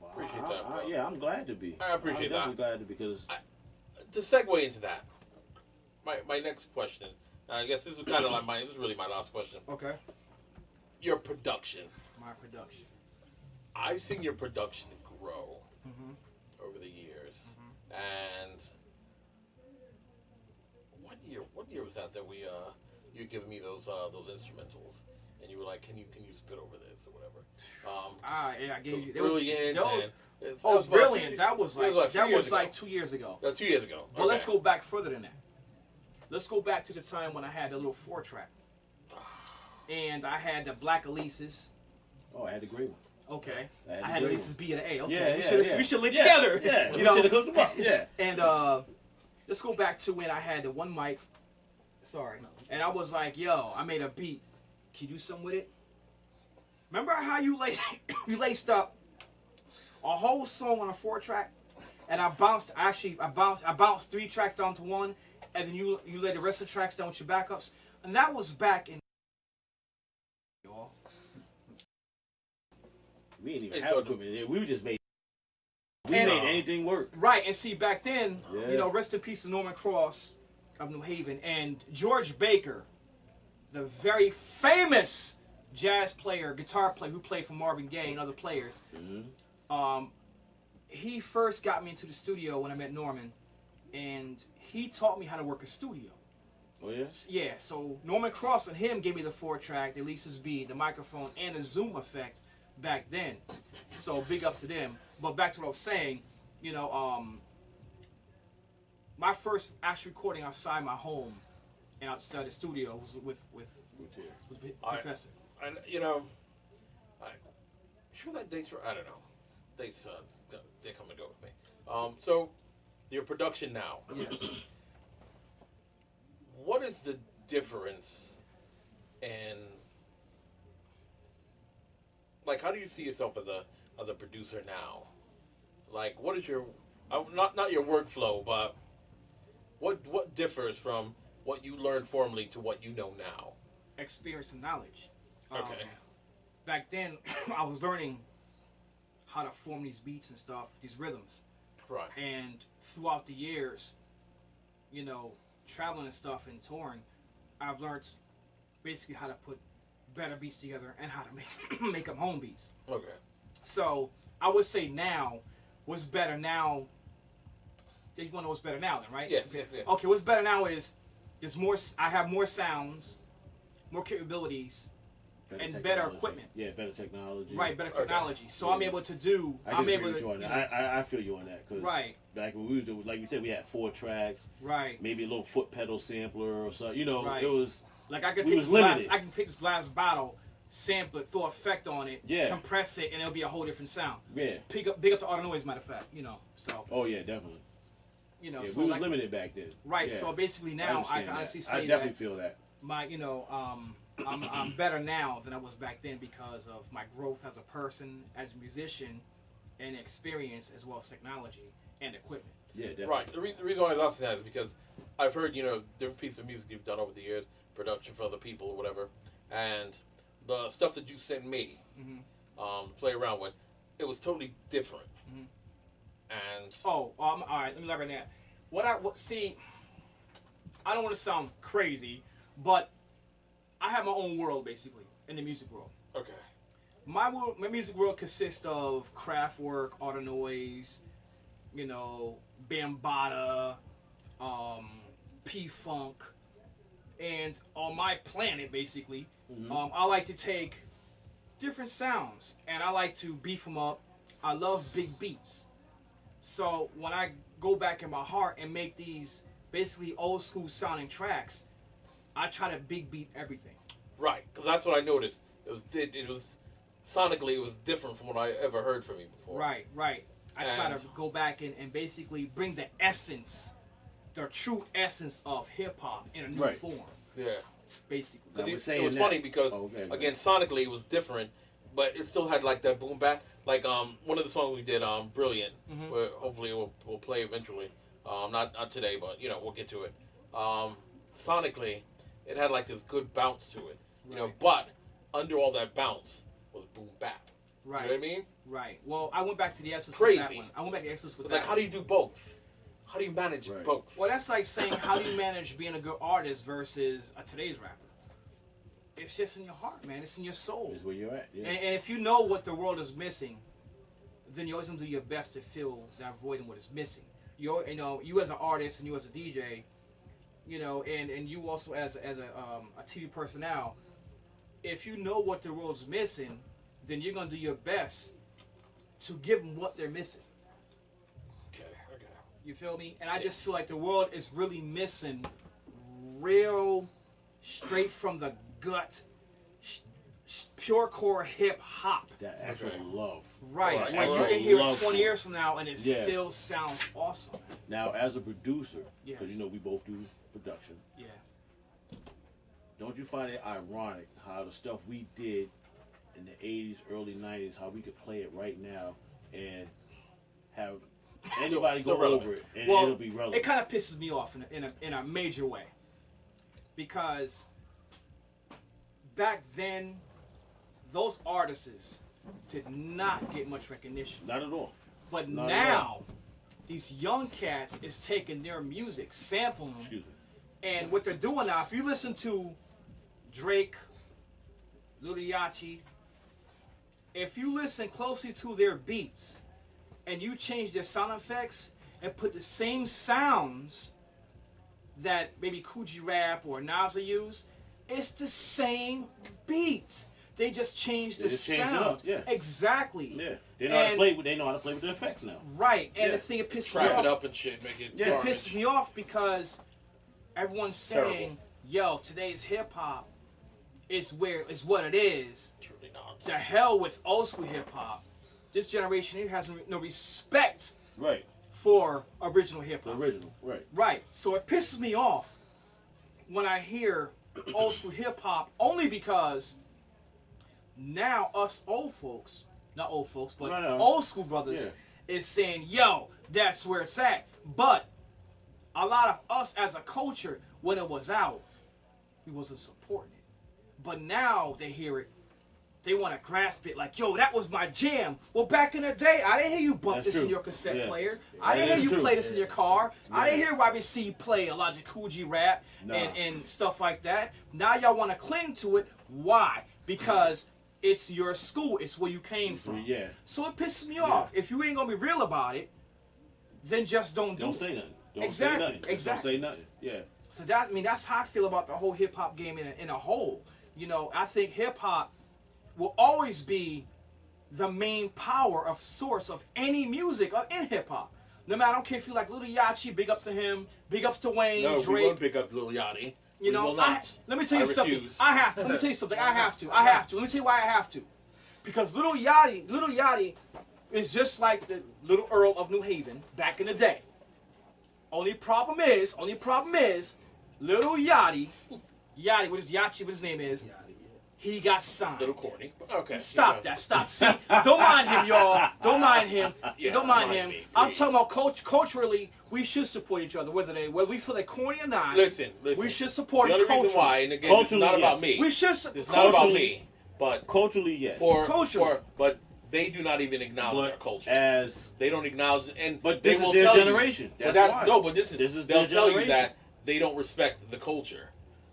Wow, Appreciate that, bro. yeah, I'm glad to be. I appreciate I'm that. definitely glad to because To segue into that, my next question. I guess this is kind of like this is really my last question. Okay. Your production. My production. I've seen your production grow over the years, and what year was that we you're giving me those instrumentals, and you were like, can you spit over this or whatever. Yeah, I gave you. Brilliant. Brilliant. That was like 2 years ago. 2 years ago. But let's go back further than that. Let's go back to the time when I had the little 4-track. And I had the black Elises. Oh, I had the gray one. Okay. I had Elises B and A. Okay. Yeah, we should link together. Yeah, you know. We should have hooked them up. Yeah. And let's go back to when I had the one mic. Sorry. And I was like, yo, I made a beat. Can you do something with it? Remember how you laced up a whole song on a 4-track, and I bounced 3 tracks down to 1, and then you laid the rest of the tracks down with your backups, and that was back in. Y'all. We didn't even have equipment. We just made. We made anything work. Right, and see back then, rest in peace to Norman Cross of New Haven and George Baker, the very famous jazz player, guitar player who played for Marvin Gaye and other players. Mm-hmm. He first got me into the studio when I met Norman, and he taught me how to work a studio. Oh yeah? Yeah, so Norman Cross and him gave me the 4-track, the Elises B, the microphone, and the zoom effect back then. So big ups to them. But back to what I was saying, my first actual recording outside my home and outside the studio was with Professor. And sure that dates right. I don't know. Dates they come and go with me. So your production now. Yes. What is the difference in, like, how do you see yourself as a producer now? Like, what is your not your workflow, but what differs from what you learned formally to what you know now? Experience and knowledge. Okay. Back then, I was learning how to form these beats and stuff, these rhythms. Right. And throughout the years, traveling and stuff and touring, I've learned basically how to put better beats together and how to make them home beats. Okay. So I would say now, what's better now? You want to know what's better now, then, right? Yes. Okay, what's better now is there's more. I have more sounds, more capabilities, and better equipment. Yeah, better technology. Right, better technology. So yeah. I'm able to do. I feel you on that. Cause right. Back when we was doing, like you said, we had 4 tracks. Right. Maybe a little foot pedal sampler or something. Right. It was. Like I can take this glass bottle, sample it, throw effect on it, compress it, and it'll be a whole different sound. Yeah. Big up the auto noise, matter of fact. So. Oh yeah, definitely. So we was limited back then. Right. Yeah. So basically now I can honestly say I definitely feel that. I'm better now than I was back then because of my growth as a person, as a musician, and experience as well as technology and equipment. Yeah, definitely. Right. The reason why I was asking that is because I've heard different pieces of music you've done over the years, production for other people or whatever, and the stuff that you sent me to play around with, it was totally different. Mm-hmm. And all right, let me elaborate on that. See, I don't want to sound crazy, but I have my own world basically in the music world. Okay. My music world consists of craft work, auto noise, bambata, P-funk, and on my planet basically, I like to take different sounds and I like to beef them up. I love big beats. So when I go back in my heart and make these basically old school sounding tracks, I try to big beat everything. Right, because that's what I noticed. It was sonically it was different from what I ever heard from you before. Right. I try to go back and basically bring the essence, the true essence of hip hop in a new form. Yeah. Basically. It was funny because again sonically it was different, but it still had like that boom back. Like one of the songs we did, Brilliant, where hopefully we'll play eventually. Not today, but we'll get to it. Sonically, it had like this good bounce to it, but under all that bounce was boom bap. Right. You know what I mean? Right. Well, I went back to the essence Crazy. with that one. I went back to the essence with But that like, how do you do both? How do you manage both? Well, that's like saying how do you manage being a good artist versus a today's rapper? It's just in your heart, man. It's in your soul. It's where you're at. Yeah. And if you know what the world is missing, then you always gonna do your best to fill that void and what is missing. You as an artist and you as a DJ, you know, and you also as a TV personnel, if you know what the world's missing, then you're gonna do your best to give them what they're missing. Okay. You feel me? And I just feel like the world is really missing real, straight from the gut, pure core hip hop. That actual love. Right. Right. Where you Actual can hear it love 20 for years from now and it still sounds awesome. Now, as a producer, Yes. because we both do production, Yeah. don't you find it ironic how the stuff we did in the 80s, early 90s, how we could play it right now and have anybody Still go relevant. over it and Well, it'll be relevant. it kind of pisses me off in a major way. Because back then, those artists did not get much recognition. Not at all. But Not at now, these young cats is taking their music, sampling them, Excuse me. and what they're doing now, if you listen to Drake, Lil Yachty, if you listen closely to their beats and you change their sound effects and put the same sounds that maybe Coogee Rap or Nas will use, it's the same beat. They just changed They the just changed it sound. up, yeah. Exactly. Yeah. They know how to play with the effects now. Right. And Yeah. the thing that pisses me Trap off, it up and shit, make it. it garbage. pisses me off because everyone's saying, Terrible. "Yo, today's hip hop is what it is." Truly not. The hell with old school hip hop. This generation here has no respect Right. for original hip The hop. original. Right. Right. So it pisses me off when I hear old school hip hop only because now us old folks, not old folks, but No. old school brothers Yeah. is saying, "Yo, that's where it's at." But a lot of us as a culture, when it was out, we wasn't supporting it. But now they hear it, they want to grasp it like, "Yo, that was my jam." Well, back in the day, I didn't hear you bump That's this in true. your cassette Yeah. player. Yeah, I didn't that hear is you true. play this in your car. I Yeah. didn't hear YBC play a lot of Coogee Rap Nah. and stuff like that. Now y'all want to cling to it. Why? Because it's your school. It's where you came from. Yeah. So it pisses me off. If you ain't gonna be real about it, then just don't do Don't it. say nothing. Don't Exactly, say nothing. exactly. Don't say nothing. Yeah. So that's how I feel about the whole hip hop game in a whole. You know, I think hip hop will always be the main power of source of any music in hip hop. No matter, I don't care if you like Lil Yachty, big ups to him, big ups to Wayne, No, we Drake. won't pick up Lil Yachty. You We know, will not. let me tell you I something. refuse. I have to. Let me tell you something. I have to. Let me tell you why I have to. Because Lil Yachty is just like the Little Earl of New Haven back in the day. Only problem is, Little Yachty, what his name is, he got signed. Little corny. But okay. Stop that. Stop. See, don't mind him, y'all. Don't mind him. Yes, Don't mind mind him. me, I'm please. talking about culturally, we should support each other, whether we feel they're corny or not. Listen. We should support The it only culturally. reason why, and again, it's Culturally, not about yes. me. We should. It's not about me. But Culturally, yes. Culturally. but they do not even acknowledge our but culture. as They don't acknowledge it, and But they this is will their tell generation. You, That's why. No, but This is they'll their tell you generation. that they don't respect the culture.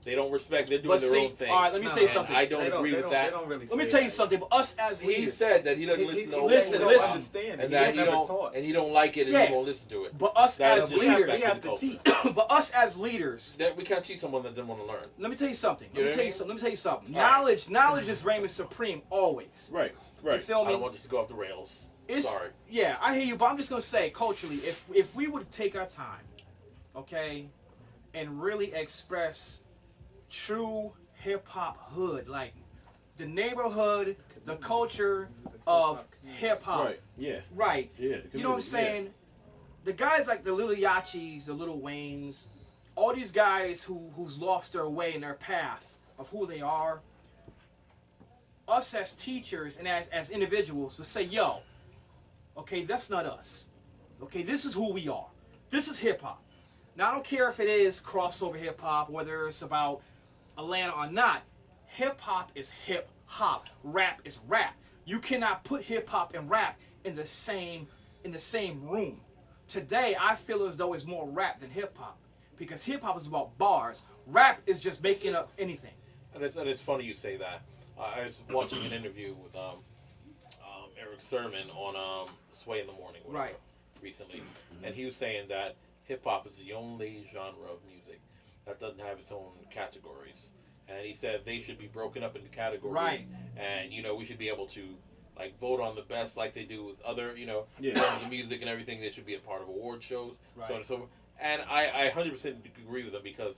They don't respect. They're doing But their see, own thing. all right, let me say And something. I don't agree with that. They don't really Let me say tell you that. something. But us as He leaders, said that he doesn't listen to old listen, school listen. hip-hop, Understand and it. that He he never don't, taught. and he don't like it, and Yeah. he won't listen to it. but us That as is leaders, We have to culture. teach. but us as leaders. That we can't teach someone that doesn't want to learn. Let me tell you something. You know what I mean? Let me tell you something. All right. Knowledge is reigning supreme always. right, You right. feel I me? don't want this to go off the rails. It's, Sorry. Yeah, I hear you, but I'm just gonna say culturally, if we would take our time, okay, and really express true hip hop hood, like the neighborhood, the culture of hip hop. Right. Yeah. Right. Yeah. You know what I'm saying? The guys like the Little Yachis, the Little Waynes, all these guys who's lost their way in their path of who they are. Us as teachers and as individuals will say, yo, okay, that's not us. Okay, this is who we are. This is hip hop. Now I don't care if it is crossover hip hop, whether it's about Atlanta or not. Hip hop is hip hop. Rap is rap. You cannot put hip hop and rap in the same room. Today I feel as though it's more rap than hip hop because hip hop is about bars. Rap is just making up anything. And it's funny you say that. I was watching an interview with Eric Sermon on Sway in the Morning, whatever, Right. recently, and he was saying that hip hop is the only genre of music that doesn't have its own categories. And he said they should be broken up into categories. Right. And, we should be able to, like, vote on the best like they do with other, Yeah. forms of music and everything. They should be a part of award shows, Right. so on and so forth. And I 100% agree with him because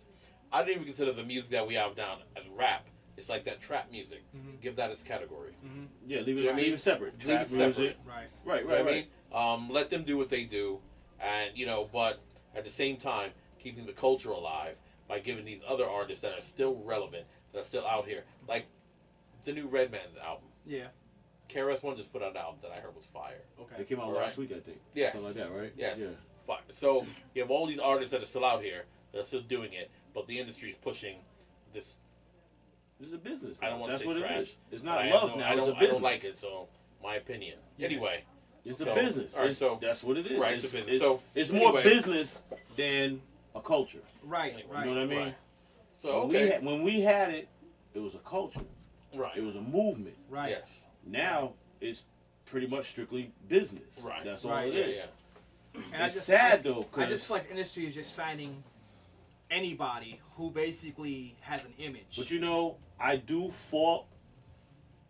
I don't even consider the music that we have down as rap. It's like that trap music. Give that its category. Yeah, leave You know what I mean? it separate. Leave Trap it separate. music. Right. Right, You know right, what right. I mean? Let them do what they do, and but at the same time, keeping the culture alive by giving these other artists that are still relevant, that are still out here, like the new Redman's album. Yeah. KRS-One just put out an album that I heard was fire. Okay. It came out Alright. last week, I think. Yes. Something like that, right? Yes. Yeah. Fire. So you have all these artists that are still out here that are still doing it, but the industry is pushing this. This is a business. I don't want to That's say what trash. it is. It's but not I have love no- now. I It's a don't. I business. don't like it. So my opinion. Anyway. It's So- a business. all right, It's- so- that's what it is. right, it's a business. It's, So, it's more anyway. business than a culture. Right. You Right. You know what I mean? Right. So When, okay. when we had it, it was a culture. Right. It was a movement. Right. Yes. Now it's pretty much strictly business. Right. That's all Right. it Yeah. is. Yeah. And It's sad though, I because just feel like the industry is just signing anybody who basically has an image. but I do fault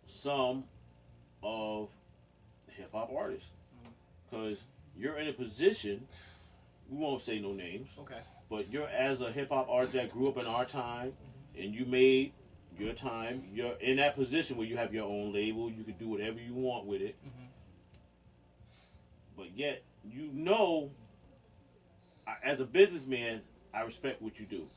some of hip hop artists because you're in a position. We won't say no names, Okay. but you're as a hip hop artist that grew up in our time, and you made your time. You're in that position where you have your own label. You can do whatever you want with it. But yet, as a businessman, I respect what you do,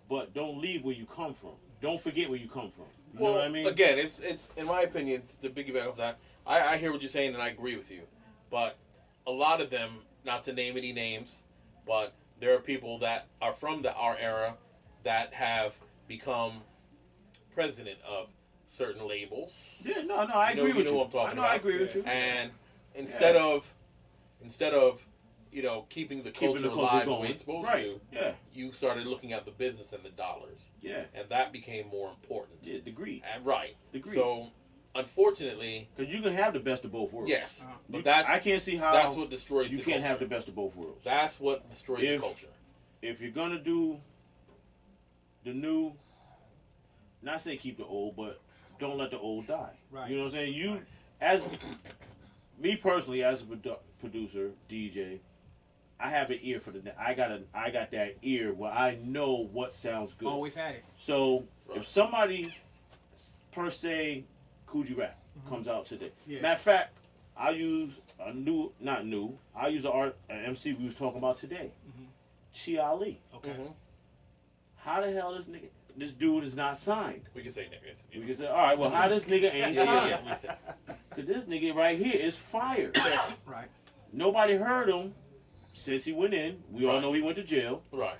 but don't leave where you come from. Don't forget where you come from. You know what I mean? Again, it's in my opinion, to piggyback off that, I hear what you're saying and I agree with you. But a lot of them, not to name any names, but there are people that are from our era that have become president of certain labels. Yeah, no, I You know- agree you with know you. what I'm talking I know, about. I agree with you. And instead of keeping the Keeping culture the culture alive the way going. it's supposed Right. to, Yeah. you started looking at the business and the dollars. Yeah. And that became more important. Yeah, degree. And right. Degree. So, unfortunately, Because you can have the best of both worlds. yes. You- But I can't see how that's what destroys you the can't culture. have the best of both worlds. That's what destroys the If- culture. If you're gonna do the new, not say keep the old, but don't let the old die. Right. You know what I'm saying? As me personally, as a producer, DJ, I have an ear for I got that ear where I know what sounds good. Always had it. So Right. if somebody per se Coogee Rap comes out today, Yeah. matter of fact, I'll use I'll use an MC we was talking about today, Chi Ali. Okay. Mhm. How the hell this dude is not signed? We can say niggas. We can say, all right, well, how this nigga ain't Yeah, signed? yeah, we say. Cause this nigga right here is fired. Right. Nobody heard him since he went in. We all Right. know he went to jail. Right.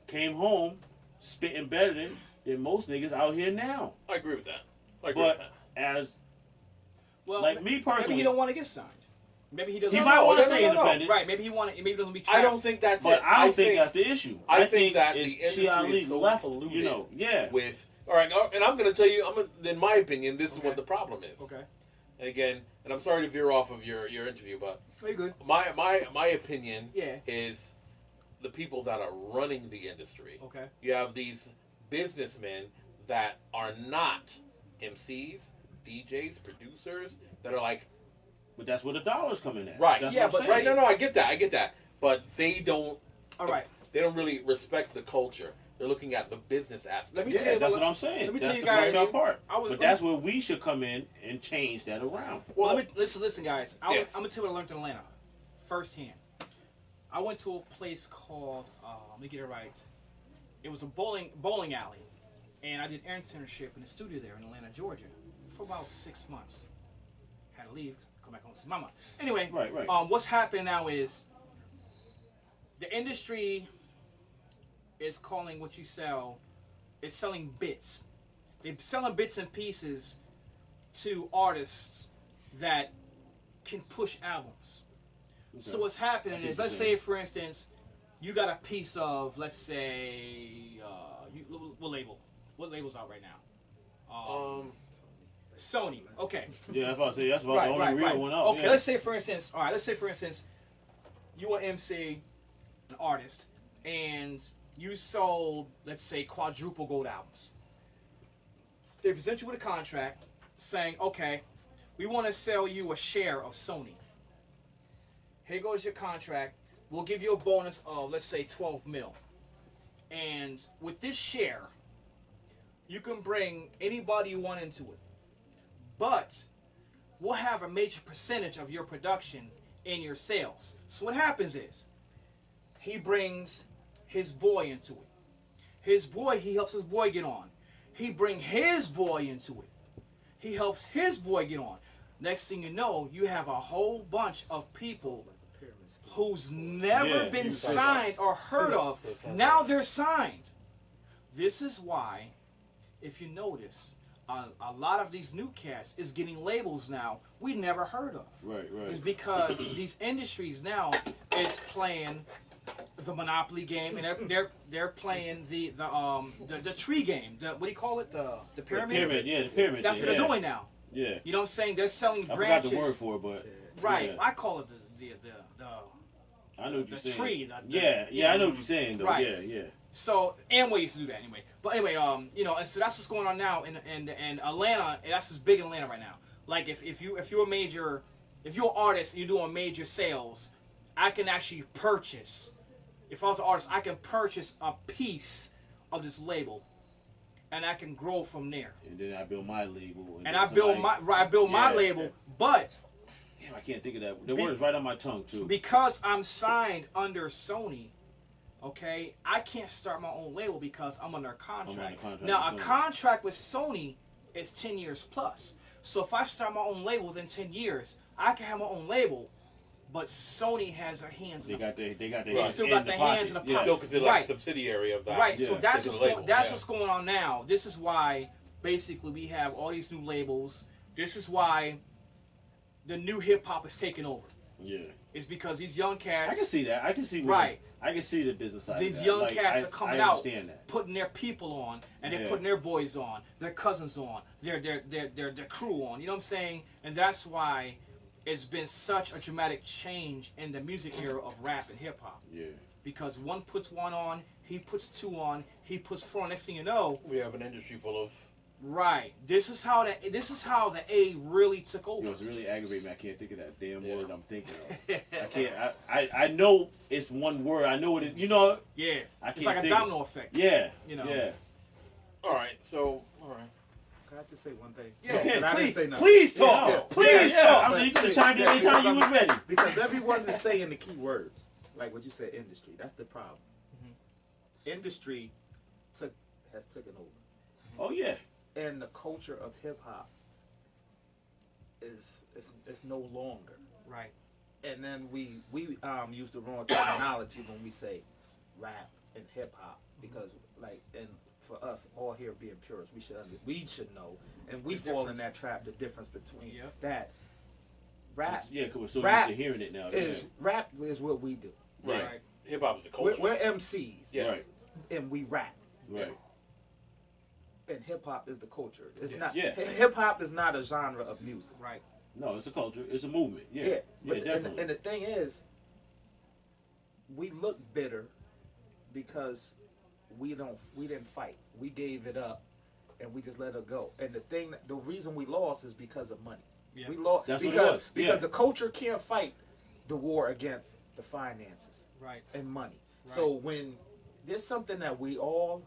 Came home, spitting better than most niggas out here now. I agree with that. I agree But with that. as Well, like me personally, maybe he don't want to get signed. Maybe he doesn't. he might want to no, stay no, no. independent. Right. Maybe he doesn't be trapped. I don't think that's But it. I don't think that's the issue. I think that it's the industry Chi Ali is so left, polluted yeah. with. All right, and I'm going to tell you, in my opinion, this is Okay. what the problem is. Okay. And again, and I'm sorry to veer off of your interview, but Very good. my opinion Yeah. is the people that are running the industry. Okay. You have these businessmen that are not MCs, DJs, producers, that are like, But that's where the dollars come in at. right, That's yeah, what I'm but saying. right, no, I get that, but they don't, All right. they don't really respect the culture. They're looking at the business aspect. Let me Yeah, tell you that's what- what I'm saying. let me That's tell you the guys, fucked up part. I was- But that's where we should come in and change that around. Well, listen, guys. Yes. I'm gonna tell you what I learned in Atlanta, firsthand. I went to a place called, let me get it right. It was a bowling alley, and I did an internship in the studio there in Atlanta, Georgia, for about 6 months. Had to leave, come back home to see mama. Anyway, Right. What's happening now is the industry is calling what you sell, is selling bits. They're selling bits and pieces to artists that can push albums. So what's happening I see is, what let's you're say, saying. for instance, you got a piece of, let's say, what label? What label's out right now? Sony. Okay. Yeah, that's about to say that's about the only real one out. Okay, yeah. let's say for instance, you are MC, an artist, and you sold, let's say, quadruple gold albums. They present you with a contract saying, okay, we want to sell you a share of Sony. Here goes your contract. We'll give you a bonus of, let's say, 12 mil. And with this share, you can bring anybody you want into it. But we'll have a major percentage of your production in your sales. So what happens is, he brings his boy into it. His boy, he helps his boy get on. He bring his boy into it. He helps his boy get on. Next thing you know, you have a whole bunch of people who's never been signed or heard of. Now they're signed. This is why, if you notice, a lot of these new cats is getting labels now we never heard of. Right. It's because these industries now is playing the Monopoly game, and they're playing the tree game. What do you call it? The pyramid. The pyramid. That's what they're doing now. Yeah. You know what I'm saying? They're selling I branches. forgot the word for it, but right. Yeah. I call it the I know what you're saying. tree. I know what you're saying though. Right. Yeah. So Amway used to do that anyway. But anyway, you know, and so that's what's going on now in Atlanta. That's what's big in Atlanta right now. Like if you're an artist and you're doing major sales, I can actually purchase. If I was an artist, I can purchase a piece of this label, and I can grow from there. And then I build my label. And I build my label, but damn, I can't think of that. The word is right on my tongue too. Because I'm signed under Sony, okay, I can't start my own label because I'm under a contract. Now, a contract with Sony is 10 years plus. So if I start my own label within 10 years, I can have my own label, but Sony has their hands in the They still got their hands in the pocket. Still considered like a subsidiary of that. Right, so that's what's going on now. This is why, basically, we have all these new labels. This is why the new hip-hop is taking over. Yeah. It's because these young cats... I can see that. I can see right. I can see the business side These of that. young cats are coming out, that. putting their people on, and they're putting their boys on, their cousins on, their crew on. You know what I'm saying? And that's why it's been such a dramatic change in the music era of rap and hip hop. Yeah. Because one puts one on, he puts two on, he puts four on. Next thing you know, we have an industry full of. Right. This is how the A really took over. You know, it's really aggravating. I can't think of that damn word I'm thinking of. I can't. I know it's one word. I know what it. You know. Yeah. I can't it's like a domino effect. Yeah. You know. Yeah. All right. So. All right. Can I just say one thing? Yeah. Okay, I didn't say nothing. Please talk. Yeah. Please talk. But- You could have chimed in anytime you was ready. Because everyone is saying the key words, like what you said, industry. That's the problem. Industry has taken over. Oh yeah. And the culture of hip hop is no longer. Right. And then we use the wrong terminology when we say rap and hip hop, because like, and for us all here being purists, we should know, and we fall in that trap. The difference between that rap, because we're so rap used to hearing it now. Rap is what we do. Right. Hip hop is the culture. We're MCs. Yeah. Right. And we rap. Right. And hip hop is the culture. It's not. Yeah. Hip hop is not a genre of music. Right. No, it's a culture. It's a movement. Yeah. But Definitely. and the thing is, we look bitter because we didn't fight. We gave it up, and we just let it go. And the reason we lost is because of money. Yeah. We lost That's what it was. because the culture can't fight the war against the finances. Right. And money. Right. So when there's something that we all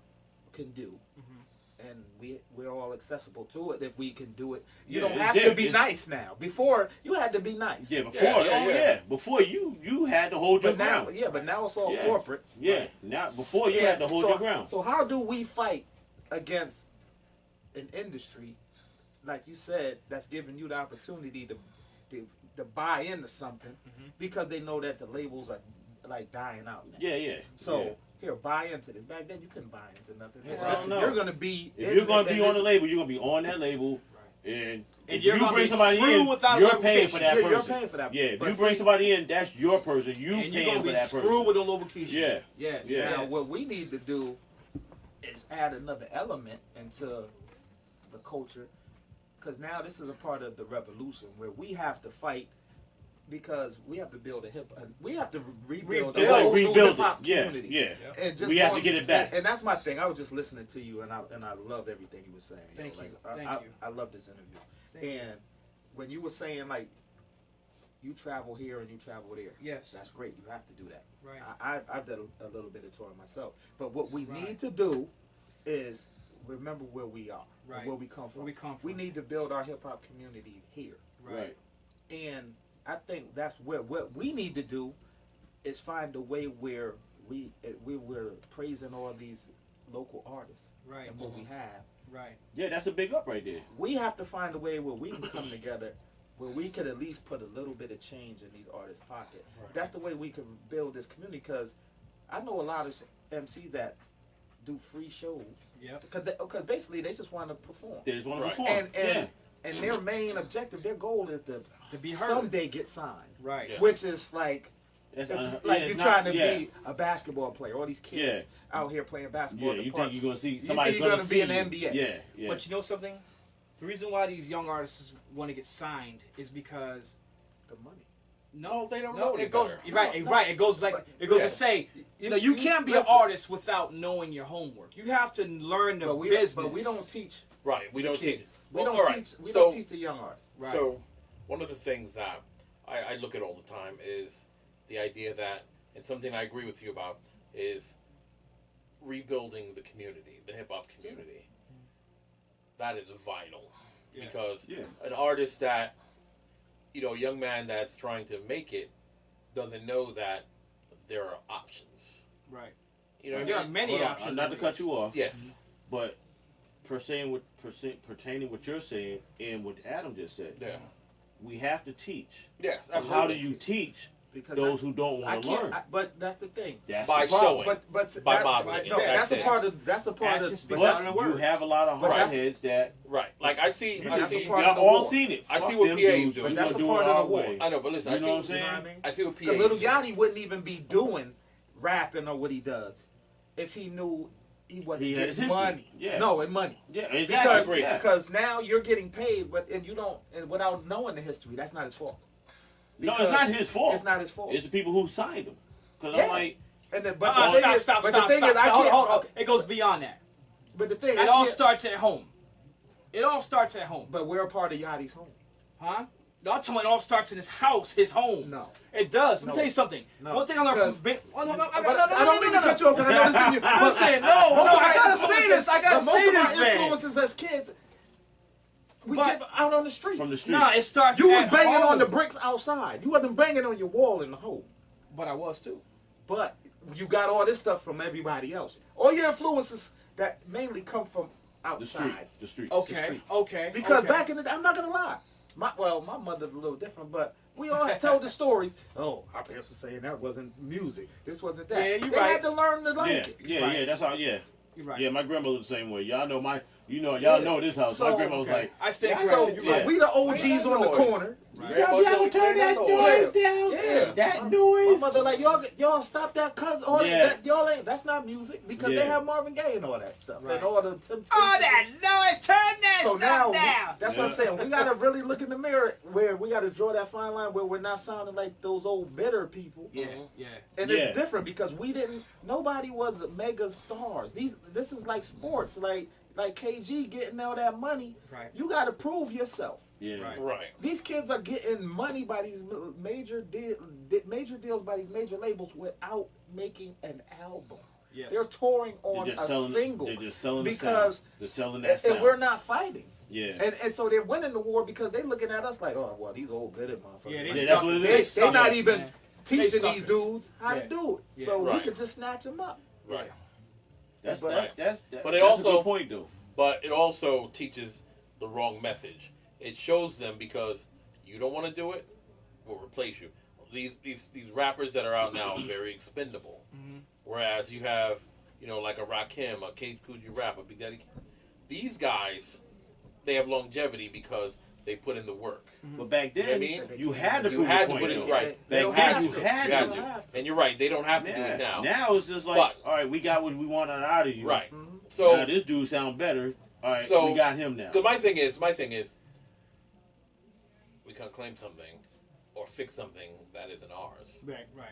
can do, and we're all accessible to it if we can do it. You don't have to be nice now. Before, you had to be nice. Yeah, before, before you had to hold your ground. But now it's all corporate. Yeah, now before you had to hold your ground. So how do we fight against an industry, like you said, that's giving you the opportunity to buy into something because they know that the labels are like dying out now. Yeah. So here, buy into this. Back then, you couldn't buy into nothing. Well, You're gonna be. If you're gonna be on the label, you're gonna be on that label. And if you're you bring somebody in, you're paying for that person. You're paying for that. Yeah, if you bring somebody in, that's your person. You and paying you're gonna for be that person. screwed with a location. Yeah. Yes. Yeah. Now, what we need to do is add another element into the culture, because now this is a part of the revolution where we have to fight because we have to build we have to rebuild It's the like whole new rebuild hip-hop it. Yeah, community. yeah. And just We have to going- get it back. And that's my thing. I was just listening to you, and I love everything you were saying. Thank you. Like, Thank you. I love this interview. Thank you. And when you were saying like, you travel here and you travel there. Yes. That's great. You have to do that. Right. I've done a little bit of touring myself. But what we Right. need to do is remember where we are, and Right. where we come from. Where we come We from. need to build our hip hop community here. Right. And I think that's where what we need to do is find a way where we're praising all these local artists Right. and what we have. Right. Yeah, that's a big up right there. We have to find a way where we can come together, where we could at least put a little bit of change in these artists' pocket. That's the way we can build this community. Because I know a lot of MCs that do free shows. Yep. Because basically they just want to perform. They just want to Right. perform. And their main objective, their goal is to be heard. someday get signed. Right. Yeah. Which is like, That's like it's you're not- trying to yeah. be a basketball player. All these kids out here playing basketball. Yeah, at the you park. think you're gonna see You somebody's think you're gonna gonna see be in the you. NBA. Yeah, yeah. But you know something? The reason why these young artists want to get signed is because The money. No, they don't no, know any it goes better. right, No, right. It goes like but- it goes yeah. to say, You- you you can't be listen. an artist without knowing your homework. You have to learn the But we business. don't teach. Right. We don't teach. Kids. We Well, don't all right. teach. We So- don't teach the young artists. Right. So, one of the things that I look at all the time is the idea that, and something I agree with you about, is rebuilding the community, the hip hop community. That is vital. Yeah. Because Yeah. an artist that, a young man that's trying to make it doesn't know that there are options. Right. You know what There I are mean? many Hold on, options. not to cut you off, Yes. but pertaining what you're saying and what Adam just said, Yeah. we have to teach. Yes. But how do you teach Because those who don't I want to can't. learn? But that's the thing. That's By the problem. showing. But By that- modeling it. No, that's a it. part of. That's a part Action of. speaks But But louder than you words. have a lot of But that's- hardheads that Right. Like I see. And I that's a see. part y'all of the all war. seen it. I see Fuck what them PAs dudes. do. We But that's gonna a do part it of our the war. way. I know, but listen. You I see know what I'm saying? You know what I mean? I see what PAs The little do. Yachty wouldn't even be doing rapping or what he does if he knew he wasn't He had his getting history. money. Yeah. No, and money. Yeah, Because exactly. Yeah. because now you're getting paid, and you don't, and without knowing the history, that's not his fault. No, it's Because not his fault. It's not his fault. It's the people who signed him. Because Yeah. I'm like, And the, but the thing Stop, is, stop, but stop, the thing stop. is, I Hold can't. on, hold on. It goes beyond that. But the thing, It all starts at home. It all starts at home. But we're a part of Yachty's home. Huh? No, I'm talking about it all starts in his house, his home. No. It does. Let me No. tell you something. No. One thing I learned Because- from Big... Oh, no, I don't mean to cut you off because I know this in you. Listen, no, I gotta say this. I gotta say this, Most of our man. influences as kids, we But- give out on the street. from the street. Nah, it starts You was at banging home. on the bricks outside. You wasn't banging on your wall in the home. But I was too. But you got all this stuff from everybody else. All your influences that mainly come from the street. outside. The street. Okay, street. okay. Because okay. back in the day, I'm not gonna lie. My mother's a little different, but we all told the stories. Oh, our parents were saying that wasn't music. This wasn't that. Yeah, you're they right. had to learn to like Yeah, it. yeah, Right. yeah. That's how. Yeah, You're right. yeah. My grandmother was the same way. Y'all know y'all Yeah. know this house. So, my grandma was okay. like, I stand So, corrected. so You're Yeah. we the OGs on the noise. corner. Right. y'all turn that noise down. Yeah. That My noise. mother like y'all stop that cuz all Yeah. that y'all ain't that's not music because Yeah. they have Marvin Gaye and all that stuff Right. and all the Temptations. noise, turn that So now that's what I'm Yeah. saying. We gotta really look in the mirror where we gotta draw that fine line where we're not sounding like those old bitter people. Yeah, yeah. And Yeah. it's different because nobody was mega stars. This is like sports, like KG getting all that money. Right. You gotta prove yourself. Yeah. Right. Right. These kids are getting money by these major deals by these major labels without making an album. Yes. They're touring on They're a just selling. single They're just selling because the sound. They're selling that sound. and we're not fighting. Yeah. And so they're winning the war because they're looking at us like, oh well, these old bitter motherfuckers. Yeah, they Yeah, that's suck. what it They is. they're not suckers, even man. teaching They these suckers. dudes how Yeah. to do it. Yeah. So we Right. could just snatch them up. Right. That's But- that, that's But it that's also- a good point though. But it also teaches the wrong message. It shows them because you don't want to do it, we'll replace you. These rappers that are out now are very expendable. Mhm. Whereas you have, like a Rakim, a Kid Coogee Rap, a Big Daddy. These guys, they have longevity because they put in the work. But back then, You know what I mean? you had to You prove had a to point, put it though. right. They You don't had have to. to. You They had don't to. have to. And you're right. They don't have to do it now. Now it's just like, But- all right, we got what we wanted out of you. Right. Mhm. So, now this dude sound better. All right, So- we got him now. because my thing is, we can claim something. or fix something that isn't ours. Right, right.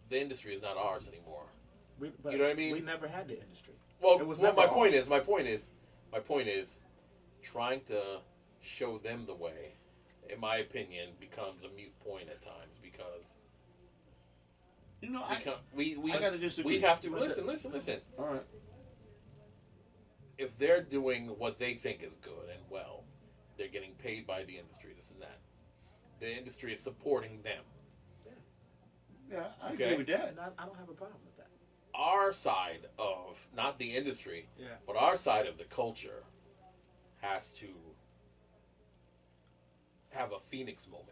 The industry is not ours anymore. But You know what I mean? We never had the industry. Well, It was well, never my point ours. is, my point is, trying to show them the way, in my opinion, becomes a mute point at times because You know, we I gotta disagree. we have to But listen. all right. If they're doing what they think is good and well, they're getting paid by the industry, this and that. The industry is supporting them. Yeah, I Okay. agree with that. And I don't have a problem with that. Our side of, not the industry, Yeah. but our side of the culture has to have a phoenix moment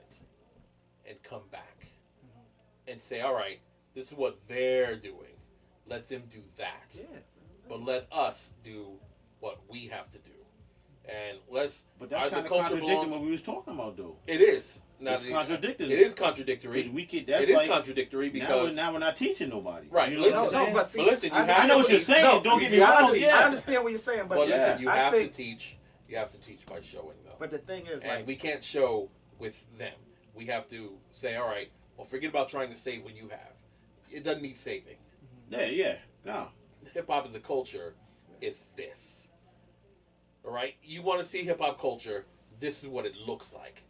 and come back and say, all right, this is what they're doing. Let them do that. Yeah. But let us do what we have to do. And let's. But that's the kind of culture contradicting belongs. what we was talking about, though. It is. Now, It's contradictory. It is contradictory. Because we can, that's It is like, contradictory because. now we're not teaching nobody. Right, You know what listen. I'm saying? No, but see, But listen, you I have I to know what you're believe- saying. No, Don't get me you have wrong. to- Yeah. I understand what you're saying, but But Yeah. listen, you I have think- to teach. You have to teach by showing, though. But the thing is, And like, we can't show with them. We have to say, all right, well, forget about trying to save what you have. It doesn't need saving. Yeah. No. Hip hop as a culture is this. All right? You want to see hip hop culture, this is what it looks like.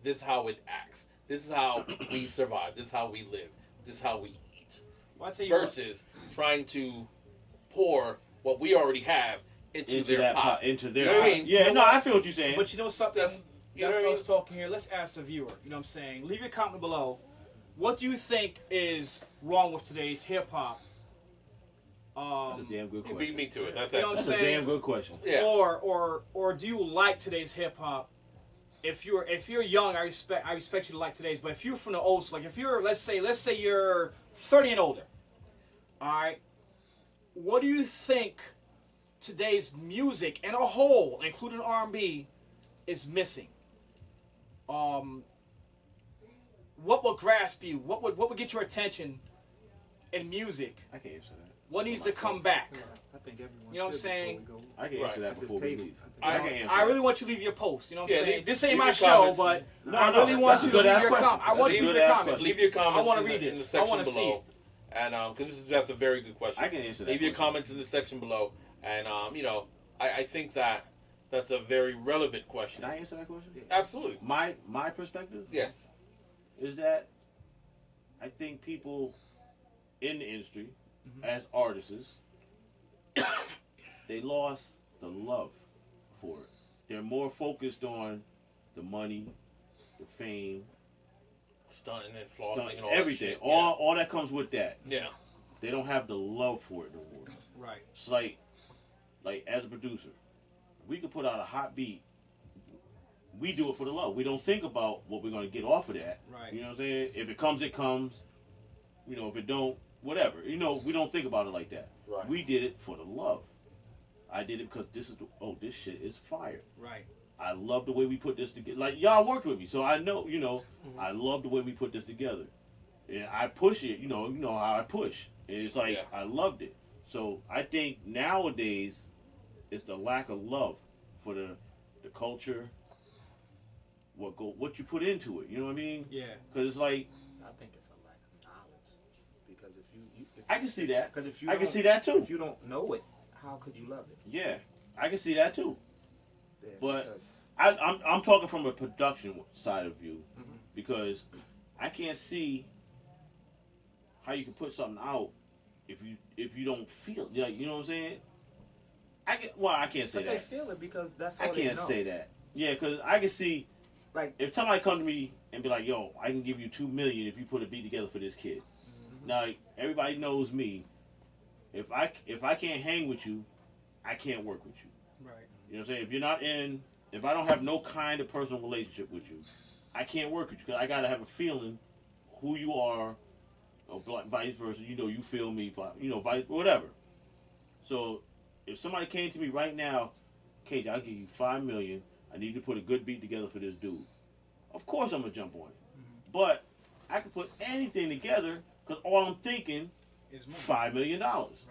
This is how it acts. This is how we survive. This is how we live. This is how we eat. Well, I tell you Versus trying to pour what we already have into their that pot. into their You know what I pot. mean? Yeah, You know no, what? I feel what you're saying. But you know something? That's- you know That's what I what I mean? was talking here. Let's ask the viewer. You know what I'm saying? Leave your comment below. What do you think is wrong with today's hip hop? That's a damn good You question. beat me to it. That's You know what I'm That's actually. a saying? damn good question. Yeah. Or do you like today's hip hop? If you're young, I respect you to like today's. But if you're from the old school, like if you're let's say you're 30 and older, all right. What do you think today's music and a whole, including R&B, is missing? What would grasp you? What would get your attention in music? I can answer that. What needs to come back? I think everyone You know what I'm should saying? before we go. I can Right. answer that At this before we table. leave. I- I can answer I really that. want you to leave your post. You know what I'm Yeah, saying? leave- This ain't leave my your show, comments. but No, I no, really want that's you a to good leave ass your question. comments. I want That's you a to leave good your ass comments. Leave your comments. I wanna in read the this. I section wanna see below. it. And because that's a very good question. I can answer that Leave your question. comments in the section below. And I think that's a very relevant question. Can I answer that question? Absolutely. My perspective Yes. is that I think people in the industry, as artists, they lost the love for it. They're more focused on the money, the fame, Stunting and flossing stunt, and all everything. that shit. All that comes with that. Yeah. They don't have the love for it no more. Right. It's like as a producer, we could put out a hot beat. We do it for the love. We don't think about what we're going to get off of that. Right. You know what I'm saying? If it comes, it comes. If it don't, whatever. We don't think about it like that. Right. We did it for the love. I did it because this shit is fire. Right. I love the way we put this together. Like, y'all worked with me, so I know, I love the way we put this together. And I push it, you know how I push. And it's like, Yeah. I loved it. So I think nowadays, it's the lack of love for the culture, what you put into it. You know what I mean? Yeah. Because it's like, I think it's a lack of knowledge. Because if I can see that. Because if you I can don't- see that too. If you don't know it, how could you love it? Yeah, I can see that too. Yeah, But- because- I'm talking from a production side of view because I can't see how you can put something out if you don't feel it. Like, you know what I'm saying? I can't say but they that. feel it because that's all I they can't know. say that. Yeah, because I can see Like, if somebody come to me and be like, "Yo, I can give you $2 million if you put a beat together for this kid." Now everybody knows me. If I can't hang with you, I can't work with you. Right. You know what I'm saying? If I don't have no kind of personal relationship with you, I can't work with you because I gotta have a feeling who you are, or vice versa. You feel me, vice whatever. So if somebody came to me right now, Kate, I'll give you $5 million. I need to put a good beat together for this dude. Of course I'm gonna jump on it, but I can put anything together because all I'm thinking Is money. $5 million.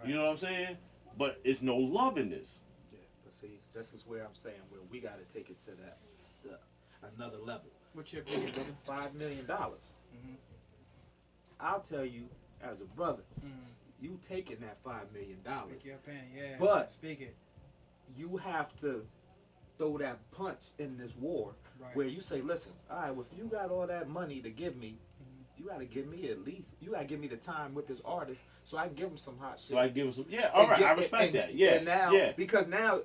You know what I'm saying? But it's no love in this. yeah, but see, this is where I'm saying where we got to take it to another level. What's your opinion, brother? $5 million. I'll tell you, as a brother, you taking that $5 million. Speak your pen, yeah. But speak it. You have to throw that punch in this war where you say, listen, all right, well, if you got all that money to give me, you got to give me at least, you got to give me the time with this artist so I can give him some hot shit. So I give him some, yeah, all right, I respect that. Yeah, and now, yeah. Because now,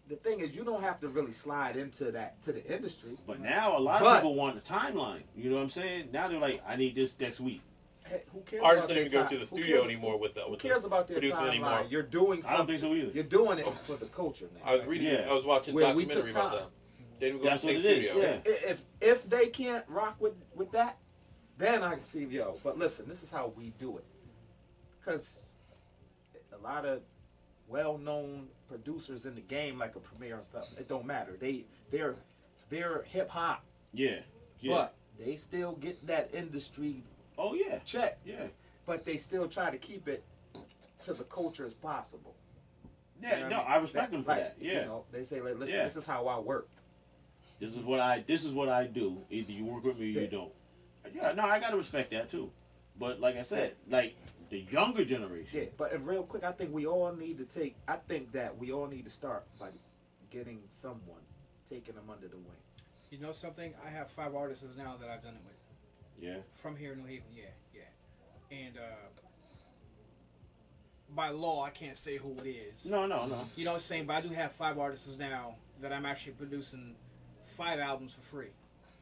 the thing is, you don't have to really slide into that, to the industry. But now a lot of people want the timeline. You know what I'm saying? Now they're like, I need this next week. Hey, who cares Artists about don't even their go to time? the studio anymore with that. Who cares about their timeline? You're doing something. I don't think so either. You're doing it for the culture now. I was reading, I was watching a documentary about that. They didn't go That's to the what same it is, studio. yeah. If they can't rock with that, then I can see, but listen, this is how we do it. Because a lot of well-known producers in the game, like a Premier and stuff, it don't matter. They're hip-hop. Yeah. But they still get that industry check. Yeah. But they still try to keep it to the culture as possible. Yeah, You know no, what I respect them for that. Yeah. You know, they say, like, listen, this is how I work. This is what I do. Either you work with me or you don't. Yeah, no, I gotta respect that too. But like I said, like the younger generation. Yeah, but real quick, I think we all need to start by getting someone, taking them under the wing. You know something? I have 5 artists now that I've done it with. Yeah. From here in New Haven, yeah. And by law, I can't say who it is. No. You know what I'm saying? But I do have 5 artists now that I'm actually producing 5 albums for free.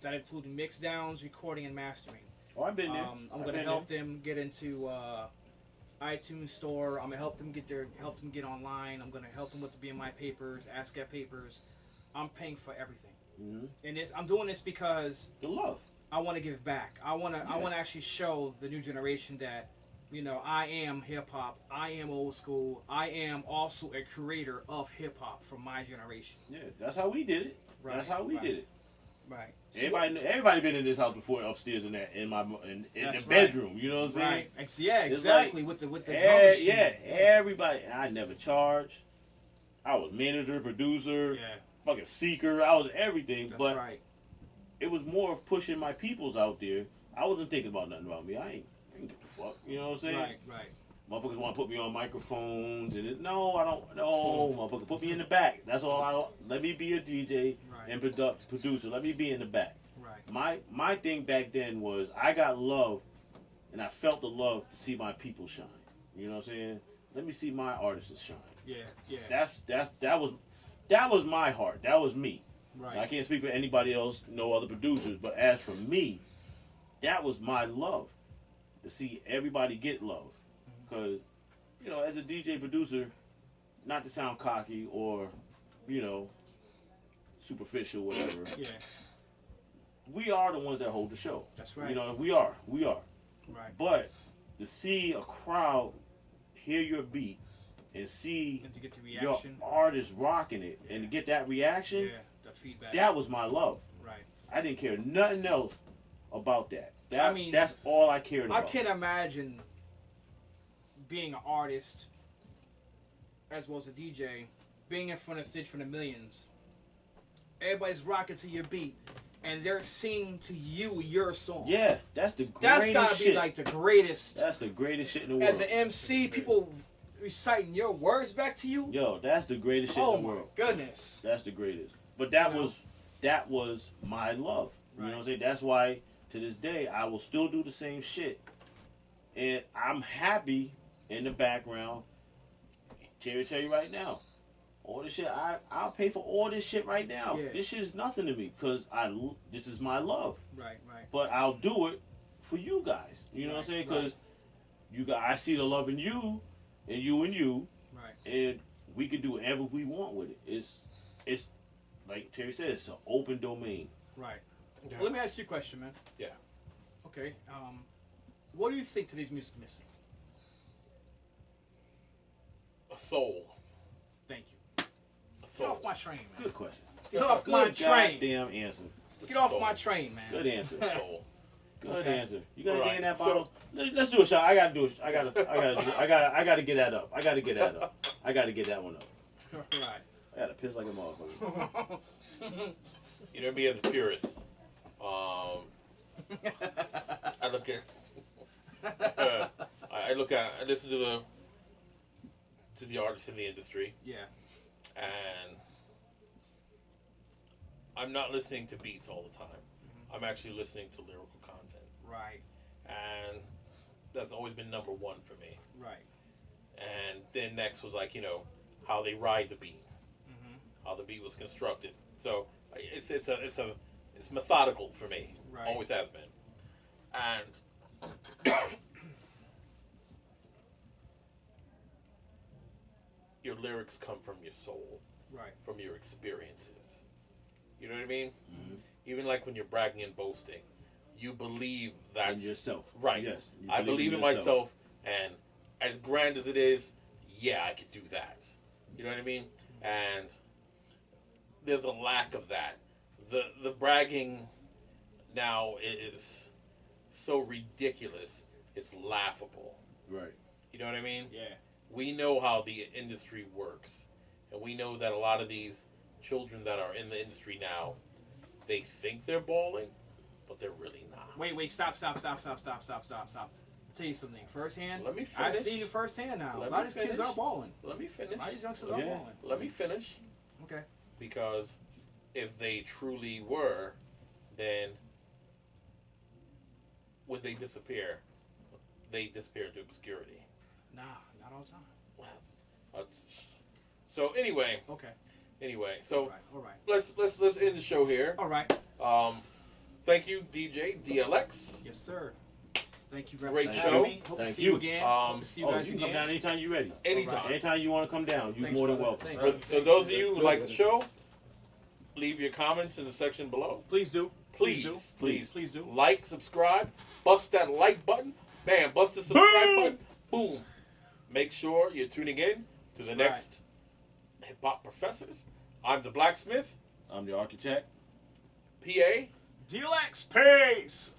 That include mix downs, recording, and mastering. Oh, I've been there. I'm going to help them get into iTunes Store. I'm going to help them get online. I'm going to help them with the BMI papers, ASCAP papers. I'm paying for everything. And I'm doing this because the love. I want to give back. I want to actually show the new generation that, I am hip hop. I am old school. I am also a creator of hip hop from my generation. Yeah, that's how we did it. Right, That's how we did it. Right. Everybody been in this house before, upstairs in the bedroom. You know what I'm saying? Right. Yeah, exactly. Like, with the drum machine. Yeah, everybody. I never charged. I was manager, producer, fucking seeker. I was everything. That's right. It was more of pushing my peoples out there. I wasn't thinking about nothing about me. I ain't get the fuck. You know what I'm saying? Right. Motherfuckers want to put me on microphones and no, I don't. No, motherfucker, put me in the back. That's all. Let me be a DJ and producer. Let me be in the back. Right. My thing back then was I got love, and I felt the love to see my people shine. You know what I'm saying? Let me see my artists shine. Yeah. That was my heart. That was me. Right. I can't speak for anybody else, no other producers, but as for me, that was my love, to see everybody get love. Because, as a DJ producer, not to sound cocky or, superficial, whatever. Yeah. We are the ones that hold the show. That's right. We are. Right. But to see a crowd hear your beat and see And to get the your reaction. artist rocking it and to get that reaction, The feedback. that was my love. Right. I didn't care nothing else about that. I That's all I cared about. I can't imagine being an artist as well as a DJ, being in front of the stage for the millions. Everybody's rocking to your beat, and they're singing to you your song. Yeah, that's the greatest That's gotta shit. be like the greatest. That's the greatest shit in the world. As an MC, people reciting your words back to you. Yo, that's the greatest shit in the world. Oh my goodness. That's the greatest. But that was my love. You know what I'm saying? That's why to this day I will still do the same shit. And I'm happy in the background. Terry tell you right now. All this shit, I'll pay for all this shit right now. Yeah. This shit is nothing to me because this is my love. Right. But I'll do it for you guys. You know what I'm saying? Because I see the love in you, and you in you, and we can do whatever we want with it. It's like Terry said, it's an open domain. Right. Yeah. Well, let me ask you a question, man. Yeah. Okay. What do you think today's music missing? A soul. Thank you. Get off my train, man. Good question. Get off my train. Goddamn answer. Get off my train, man. Good answer. Soul. Good answer. You got All anything in right, that bottle? Let's do a shot. I gotta do it. I gotta get that up. I gotta get that one up. Right. I gotta piss like a motherfucker. Me as a purist. I look at. I listen to the artists in the industry, Yeah. and I'm not listening to beats all the time. I'm actually listening to lyrical content, Right. and that's always been number one for me. Right. And then next was like, how they ride the beat, Mm-hmm. how the beat was constructed. So it's methodical for me. Right. Always has been. And your lyrics come from your soul, Right. from your experiences. You know what I mean? Mm-hmm. Even like when you're bragging and boasting, you believe that's In yourself. right. Yes. You I believe in yourself. myself, and as grand as it is, yeah, I could do that. You know what I mean? And there's a lack of that. The bragging now is so ridiculous. It's laughable. Right. You know what I mean? Yeah. We know how the industry works, and we know that a lot of these children that are in the industry now, they think they're balling, but they're really not. Wait, stop. I'll tell you something firsthand. Let me finish. I've seen it firsthand now. Let a lot me of these kids finish. are balling. Let me finish. A lot of these youngsters Yeah. are balling. Let me finish. Okay. Because if they truly were, then when they disappear into obscurity. Nah, not all the time. That's- So anyway, Okay. so All right. let's end the show here. All right. Thank you, DJDLX. Yes, sir. Thank you very Great much. show. for having me. Hope to Thank see you you. again. Um, Hope to see you Oh, guys you can come again. down anytime you're ready. Anytime. Anytime you want to come down, you're Thanks, more than brother. welcome. Thanks. For those of you who like the show, leave your comments in the section below. Please do. Please do. like, subscribe, bust that like button, bam, bust the subscribe button, boom. Make sure you're tuning in to the That's next Hip Hop Professors. I'm the Blacksmith, I'm the architect. PA. DLX, peace.